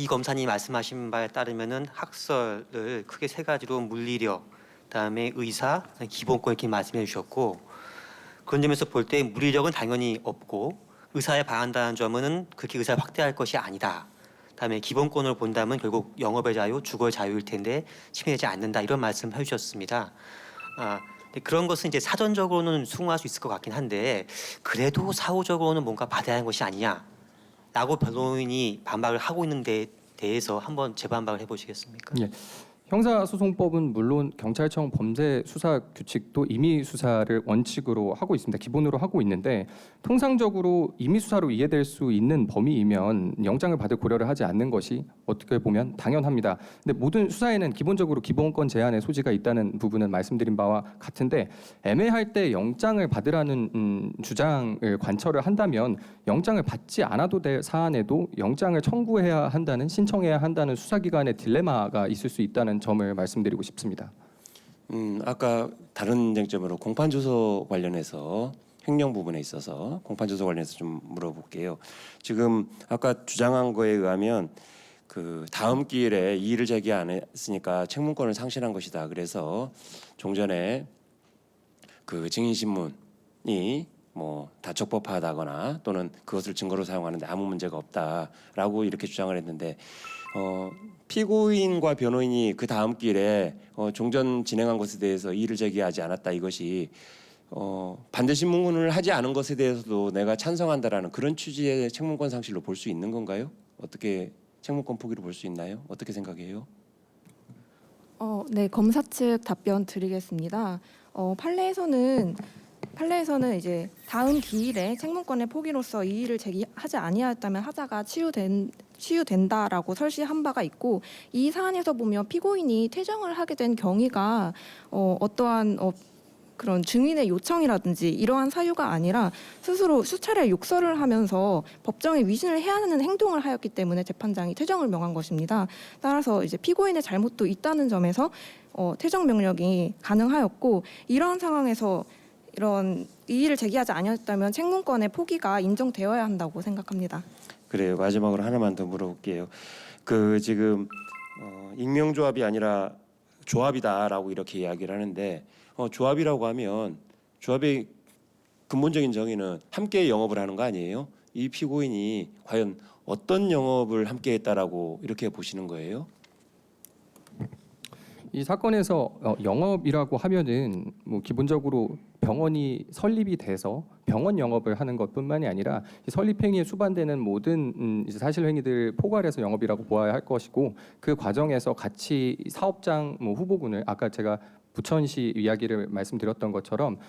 검사님 말씀하신 바에 따르면은 학설을 크게 세 가지로 물리력, 그다음에 의사, 기본권 이렇게 말씀해 주셨고 그런 점에서 볼 때 물리력은 당연히 없고 의사에 반한다는 점은 그렇게 의사를 확대할 것이 아니다. 그다음에 기본권을 본다면 결국 영업의 자유, 주거의 자유일 텐데 침해되지 않는다 이런 말씀 해주셨습니다. 그런 것은 이제 사전적으로는 수긍할 수 있을 것 같긴 한데 그래도 사후적으로는 뭔가 받아야 하는 것이 아니냐라고 변호인이 반박을 하고 있는 데 대해서 한번 재반박을 해보시겠습니까? 예. 형사소송법은 물론 경찰청 범죄 수사 규칙도 임의 수사를 원칙으로 하고 있습니다. 기본으로 하고 있는데 통상적으로 임의 수사로 이해될 수 있는 범위이면 영장을 받을 고려를 하지 않는 것이 어떻게 보면 당연합니다. 근데 모든 수사에는 기본적으로 기본권 제한의 소지가 있다는 부분은 말씀드린 바와 같은데 애매할 때 영장을 받으라는 주장을 관철을 한다면 영장을 받지 않아도 될 사안에도 영장을 청구해야 한다는 신청해야 한다는 수사기관의 딜레마가 있을 수 있다는 점을 말씀드리고 싶습니다. 아까 다른 쟁점으로 공판조서 관련해서 횡령 부분에 있어서 공판조서 관련해서 좀 물어볼게요. 지금 아까 주장한 거에 의하면 그 다음 기일에 이의를 제기 안 했으니까 책문권을 상실한 것이다. 그래서 종전에 그 증인신문이 뭐 다적법하다거나 또는 그것을 증거로 사용하는데 아무 문제가 없다라고 이렇게 주장을 했는데 피고인과 변호인이 그 다음 기일에 종전 진행한 것에 대해서 이의를 제기하지 않았다 이것이 반대 신문을 하지 않은 것에 대해서도 내가 찬성한다라는 그런 취지의 책문권 상실로 볼 수 있는 건가요? 어떻게 책문권 포기로 볼 수 있나요? 어떻게 생각해요? 네, 검사 측 답변 드리겠습니다. 판례에서는 이제 다음 기일에 책문권의 포기로서 이의를 제기하지 아니하였다면 하자가 치유된다라고 설시한 바가 있고 이 사안에서 보면 피고인이 퇴정을 하게 된 경위가 어떠한 그런 증인의 요청이라든지 이러한 사유가 아니라 스스로 수차례 욕설을 하면서 법정에 위신을 해야 하는 행동을 하였기 때문에 재판장이 퇴정을 명한 것입니다. 따라서 이제 피고인의 잘못도 있다는 점에서 퇴정 명령이 가능하였고, 이러한 상황에서 이런 이의를 제기하지 아니었다면 책문권의 포기가 인정되어야 한다고 생각합니다. 그래요. 마지막으로 하나만 더 물어볼게요. 그 지금 익명조합이 아니라 조합이다라고 이렇게 이야기를 하는데, 조합이라고 하면 조합의 근본적인 정의는 함께 영업을 하는 거 아니에요? 이 피고인이 과연 어떤 영업을 함께 했다라고 이렇게 보시는 거예요? 이 사건에서 영업이라고 하면은 뭐 기본적으로 병원이 설립이 돼서 병원 영업을 하는 것뿐만이 아니라 이 설립 행위에 수반되는 모든 이제 사실 행위들 포괄해서 영업이라고 보아야 할 것이고, 그 과정에서 같이 사업장 후보군을, 아까 제가 부천시 이야기를 말씀드렸던 것처럼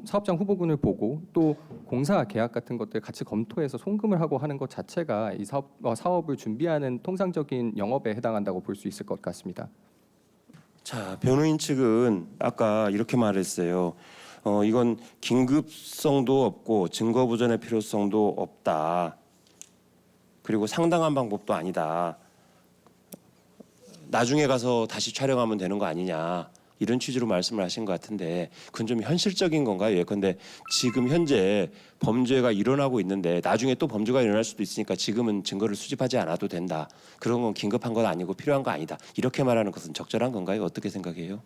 사업장 후보군을 보고 또 공사 계약 같은 것들 같이 검토해서 송금을 하고 하는 것 자체가 이 사업을 준비하는 통상적인 영업에 해당한다고 볼 수 있을 것 같습니다. 자, 변호인 측은 아까 이렇게 말했어요. 이건 긴급성도 없고 증거 보존의 필요성도 없다. 그리고 상당한 방법도 아니다. 나중에 가서 다시 촬영하면 되는 거 아니냐. 이런 취지로 말씀을 하신 것 같은데, 그건 좀 현실적인 건가요? 예컨대 지금 현재 범죄가 일어나고 있는데 나중에 또 범죄가 일어날 수도 있으니까 지금은 증거를 수집하지 않아도 된다. 그런 건 긴급한 건 아니고 필요한 거 아니다. 이렇게 말하는 것은 적절한 건가요? 어떻게 생각해요?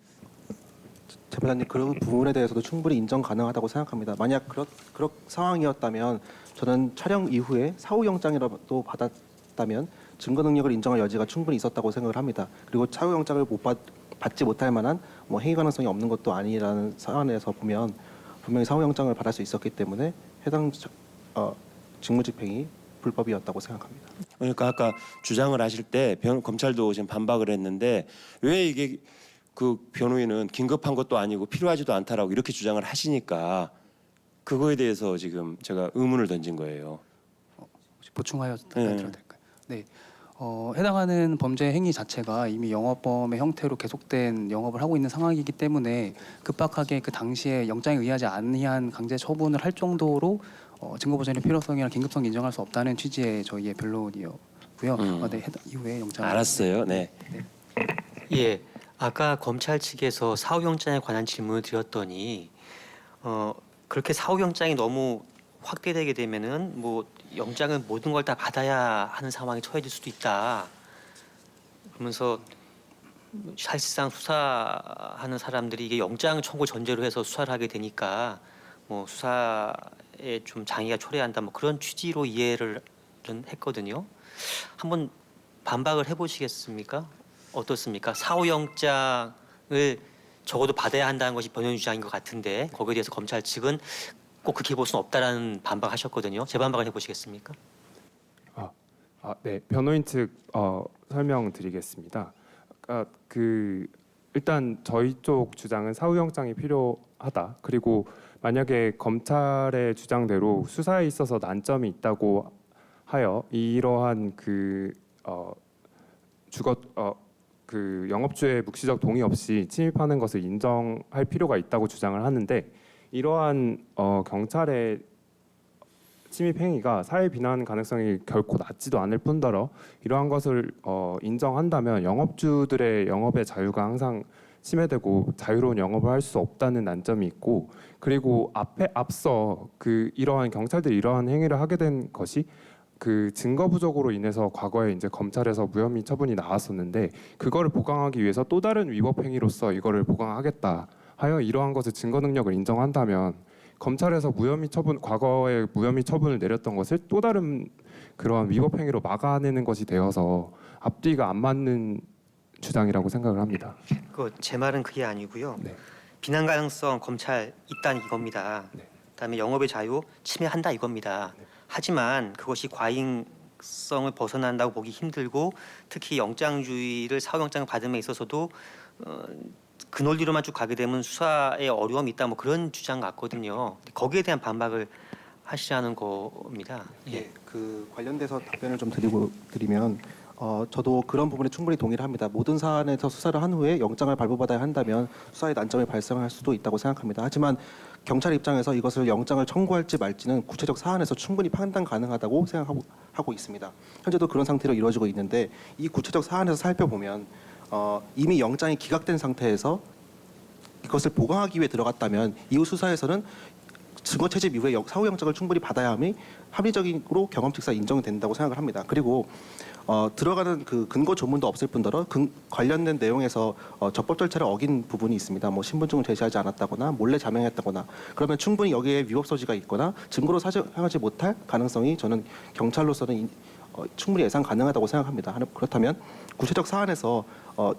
재판장님, 그런 부분에 대해서도 충분히 인정 가능하다고 생각합니다. 만약 그런 상황이었다면 저는 촬영 이후에 사후영장이라도 받았다면 증거 능력을 인정할 여지가 충분히 있었다고 생각을 합니다. 그리고 사후영장을 받지 못할 만한 행위 가능성이 없는 것도 아니라는 사안에서 보면 분명히 사후영장을 받을 수 있었기 때문에 해당 직무집행이 불법이었다고 생각합니다. 그러니까 아까 주장을 하실 때 검찰도 지금 반박을 했는데, 왜 이게 그 변호인은 긴급한 것도 아니고 필요하지도 않다라고 이렇게 주장을 하시니까 그거에 대해서 지금 제가 의문을 던진 거예요. 혹시 보충하여 드려도 될까요? 네. 해당하는 범죄 행위 자체가 이미 영업범의 형태로 계속된 영업을 하고 있는 상황이기 때문에 급박하게 그 당시에 영장에 의하지 아니한 강제 처분을 할 정도로 증거 보존의 필요성이나 긴급성 인정할 수 없다는 취지의 저희의 변론이었고요. 네, 이후에 영장. 알았어요. 네. 예, 아까 검찰 측에서 사후영장에 관한 질문을 드렸더니 그렇게 사후영장이 너무 확대되게 되면은 뭐 영장은 모든 걸 다 받아야 하는 상황에 처해질 수도 있다. 그러면서 사실상 수사하는 사람들이 이게 영장 청구 전제로 해서 수사를 하게 되니까 뭐 수사에 좀 장애가 초래한다, 뭐 그런 취지로 이해를 했거든요. 한번 반박을 해보시겠습니까? 어떻습니까? 사후영장을 적어도 받아야 한다는 것이 변호인 주장인 것 같은데, 거기에 대해서 검찰 측은 꼭 그렇게 볼 수는 없다라는 반박하셨거든요. 재반박을 해보시겠습니까? 네, 변호인 측 설명드리겠습니다. 일단 저희 쪽 주장은 사후영장이 필요하다. 그리고 만약에 검찰의 주장대로 수사에 있어서 난점이 있다고 하여 이러한 영업주의 묵시적 동의 없이 침입하는 것을 인정할 필요가 있다고 주장을 하는데, 이러한 경찰의 침입 행위가 사회 비난 가능성이 결코 낮지도 않을 뿐더러 이러한 것을 인정한다면 영업주들의 영업의 자유가 항상 침해되고 자유로운 영업을 할 수 없다는 난점이 있고, 그리고 앞서 이러한 경찰들이 이러한 행위를 하게 된 것이 증거 부족으로 인해서 과거에 이제 검찰에서 무혐의 처분이 나왔었는데, 그거를 보강하기 위해서 또 다른 위법 행위로서 이거를 보강하겠다 하여 이러한 것을 증거 능력을 인정한다면 검찰에서 과거에 무혐의 처분을 내렸던 것을 또 다른 그러한 위법 행위로 막아내는 것이 되어서 앞뒤가 안 맞는 주장이라고 생각을 합니다. 제 말은 그게 아니고요. 네. 비난 가능성 검찰 있다는 이겁니다. 네. 그다음에 영업의 자유 침해한다 이겁니다. 네. 하지만 그것이 과잉성을 벗어난다고 보기 힘들고, 특히 영장주의를 사후영장을 받음에 있어서도 그 논리로만 쭉 가게 되면 수사에 어려움이 있다, 뭐 그런 주장 같거든요. 거기에 대한 반박을 하시라는 겁니다. 그 관련돼서 답변을 좀 드리면 저도 그런 부분에 충분히 동의를 합니다. 모든 사안에서 수사를 한 후에 영장을 발부받아야 한다면 수사에 난점이 발생할 수도 있다고 생각합니다. 하지만 경찰 입장에서 이것을 영장을 청구할지 말지는 구체적 사안에서 충분히 판단 가능하다고 생각하고 있습니다. 현재도 그런 상태로 이루어지고 있는데 이 구체적 사안에서 살펴보면 이미 영장이 기각된 상태에서 이것을 보강하기 위해 들어갔다면 이후 수사에서는 증거 채집 이후에 사후영장을 충분히 받아야 함이 합리적으로 경험칙상 인정이 된다고 생각을 합니다. 그리고 들어가는 그 근거 조문도 없을 뿐더러 관련된 내용에서 적법 절차를 어긴 부분이 있습니다. 뭐 신분증을 제시하지 않았다거나 몰래 자명했다거나 그러면 충분히 여기에 위법 소지가 있거나 증거로 사용하지 못할 가능성이 저는 경찰로서는 충분히 예상 가능하다고 생각합니다. 그렇다면 구체적 사안에서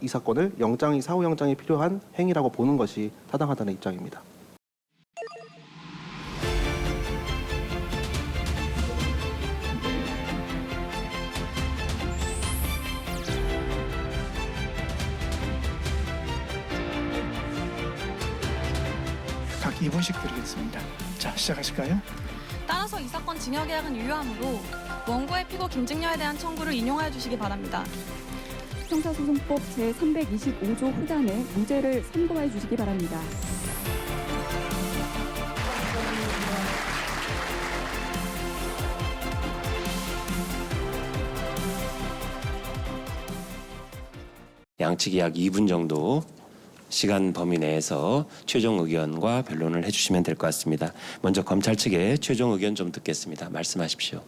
이 사건을 사후 영장이 필요한 행위라고 보는 것이 타당하다는 입장입니다. 각 2분씩 드리겠습니다. 자, 시작하실까요? 따라서 이 사건 징역계약은 유효하므로 원고의 피고 김증녀에 대한 청구를 인용하여 주시기 바랍니다. 형사소송법 제325조 후단에 무죄를 선고해 주시기 바랍니다. 양측이 약 2분 정도 시간 범위 내에서 최종 의견과 변론을 해주시면 될 것 같습니다. 먼저 검찰 측의 최종 의견 좀 듣겠습니다. 말씀하십시오.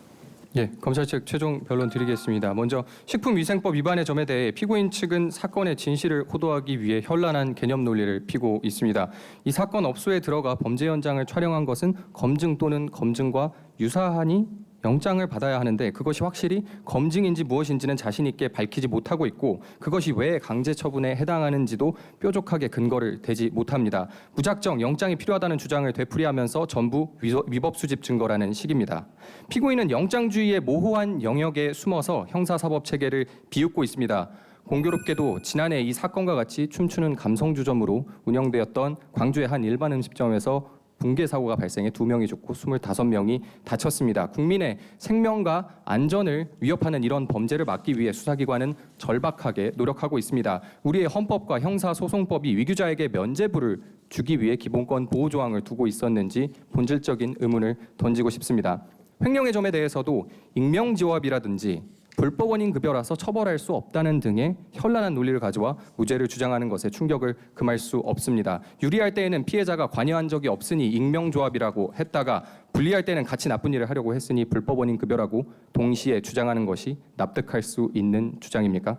예, 검찰 측 최종 변론 드리겠습니다. 먼저 식품위생법 위반의 점에 대해 피고인 측은 사건의 진실을 호도하기 위해 현란한 개념 논리를 피고 있습니다. 이 사건 업소에 들어가 범죄 현장을 촬영한 것은 검증 또는 검증과 유사하니 영장을 받아야 하는데 그것이 확실히 검증인지 무엇인지는 자신 있게 밝히지 못하고 있고 그것이 왜 강제 처분에 해당하는지도 뾰족하게 근거를 대지 못합니다. 무작정 영장이 필요하다는 주장을 되풀이하면서 전부 위법 수집 증거라는 식입니다. 피고인은 영장주의의 모호한 영역에 숨어서 형사사법 체계를 비웃고 있습니다. 공교롭게도 지난해 이 사건과 같이 춤추는 감성주점으로 운영되었던 광주의 한 일반 음식점에서 붕괴 사고가 발생해 2명이 죽고 25명이 다쳤습니다. 국민의 생명과 안전을 위협하는 이런 범죄를 막기 위해 수사기관은 절박하게 노력하고 있습니다. 우리의 헌법과 형사소송법이 위규자에게 면죄부를 주기 위해 기본권 보호 조항을 두고 있었는지 본질적인 의문을 던지고 싶습니다. 횡령의 점에 대해서도 익명지업이라든지 불법 원인 급여라서 처벌할 수 없다는 등의 현란한 논리를 가져와 무죄를 주장하는 것에 충격을 금할 수 없습니다. 유리할 때에는 피해자가 관여한 적이 없으니 익명조합이라고 했다가 불리할 때는 같이 나쁜 일을 하려고 했으니 불법 원인 급여라고 동시에 주장하는 것이 납득할 수 있는 주장입니까?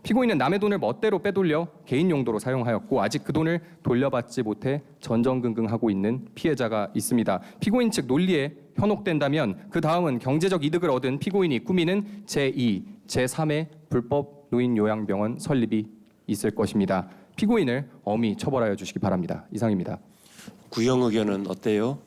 피고인은 남의 돈을 멋대로 빼돌려 개인 용도로 사용하였고 아직 그 돈을 돌려받지 못해 전전긍긍하고 있는 피해자가 있습니다. 피고인 측 논리에 현혹된다면 그 다음은 경제적 이득을 얻은 피고인이 꾸미는 제2, 제3의 불법 노인요양병원 설립이 있을 것입니다. 피고인을 엄히 처벌하여 주시기 바랍니다. 이상입니다. 구형 의견은 어때요?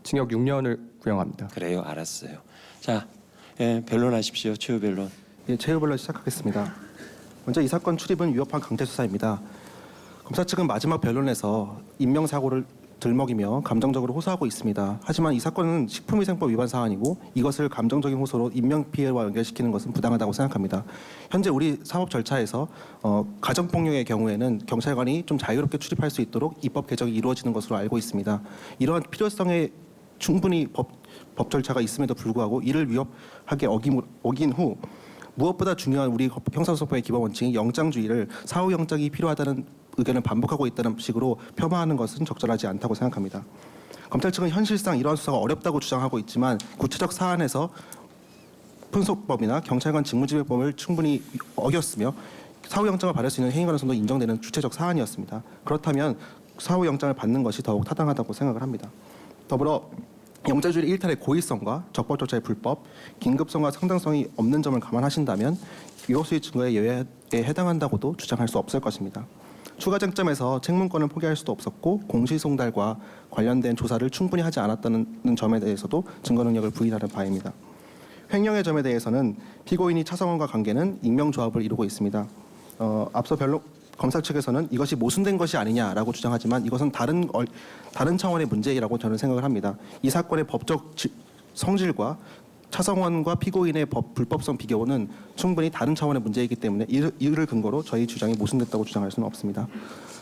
징역 6년을 구형합니다. 그래요, 알았어요. 자, 변론하십시오. 최후 변론. 예, 최후 변론 시작하겠습니다. 먼저 이 사건 출입은 위협한 강제 수사입니다. 검사 측은 마지막 변론에서 인명사고를 들먹이며 감정적으로 호소하고 있습니다. 하지만 이 사건은 식품위생법 위반 사안이고 이것을 감정적인 호소로 인명피해와 연결시키는 것은 부당하다고 생각합니다. 현재 우리 사법 절차에서 가정폭력의 경우에는 경찰관이 좀 자유롭게 출입할 수 있도록 입법 개정이 이루어지는 것으로 알고 있습니다. 이러한 필요성에 충분히 법 절차가 있음에도 불구하고 이를 위협하게 어긴 후 무엇보다 중요한 우리 형사소송법의 기본 원칙인 영장주의를 사후 영장이 필요하다는 의견을 반복하고 있다는 식으로 폄하하는 것은 적절하지 않다고 생각합니다. 검찰 측은 현실상 이러한 수사가 어렵다고 주장하고 있지만 구체적 사안에서 풍속법이나 경찰관 직무집행법을 충분히 어겼으며 사후 영장을 받을 수 있는 행위 가능성도 인정되는 주체적 사안이었습니다. 그렇다면 사후 영장을 받는 것이 더욱 타당하다고 생각을 합니다. 더불어 영장주의 일탈의 고의성과 적법 절차의 불법, 긴급성과 상당성이 없는 점을 감안하신다면 위법수의 증거의 예외에 해당한다고도 주장할 수 없을 것입니다. 추가 쟁점에서 책문권을 포기할 수도 없었고 공시송달과 관련된 조사를 충분히 하지 않았다는 점에 대해서도 증거 능력을 부인하는 바입니다. 횡령의 점에 대해서는 피고인이 차성원과 관계는 익명조합을 이루고 있습니다. 앞서 검사 측에서는 이것이 모순된 것이 아니냐라고 주장하지만 이것은 다른 차원의 문제라고 저는 생각을 합니다. 이 사건의 법적 성질과 차성원과 피고인의 불법성 비교는 충분히 다른 차원의 문제이기 때문에 이를 근거로 저희 주장이 모순됐다고 주장할 수는 없습니다.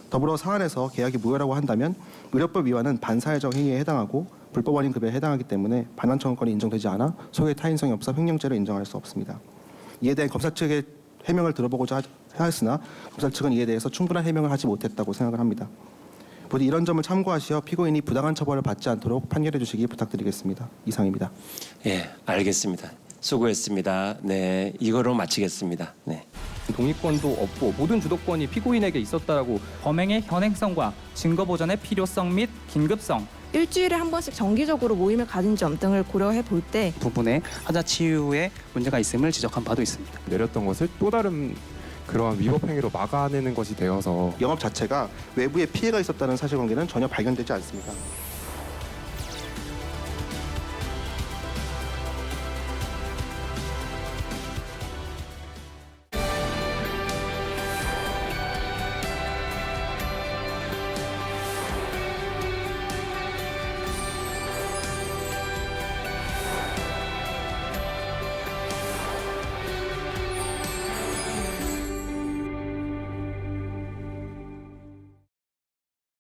더불어 사안에서 계약이 무효라고 한다면 의료법 위반은 반사회적 행위에 해당하고 불법 원인 급여에 해당하기 때문에 반환청구권이 인정되지 않아 소유의 타인성이 없어 횡령죄를 인정할 수 없습니다. 이에 대한 검사 측의 해명을 들어보고자 하였으나 검사 측은 이에 대해서 충분한 해명을 하지 못했다고 생각을 합니다. 부디 이런 점을 참고하시어 피고인이 부당한 처벌을 받지 않도록 판결해 주시기 부탁드리겠습니다. 이상입니다. 예, 알겠습니다. 수고했습니다. 네, 이거로 마치겠습니다. 네. 동의권도 없고 모든 주도권이 피고인에게 있었다라고 범행의 현행성과 증거 보전의 필요성 및 긴급성, 일주일에 한 번씩 정기적으로 모임을 가진 점 등을 고려해 볼 때 부분에 하자 치유에 문제가 있음을 지적한 바도 있습니다. 내렸던 것을 또 다른 그러한 위법 행위로 막아내는 것이 되어서 영업 자체가 외부에 피해가 있었다는 사실관계는 전혀 발견되지 않습니다.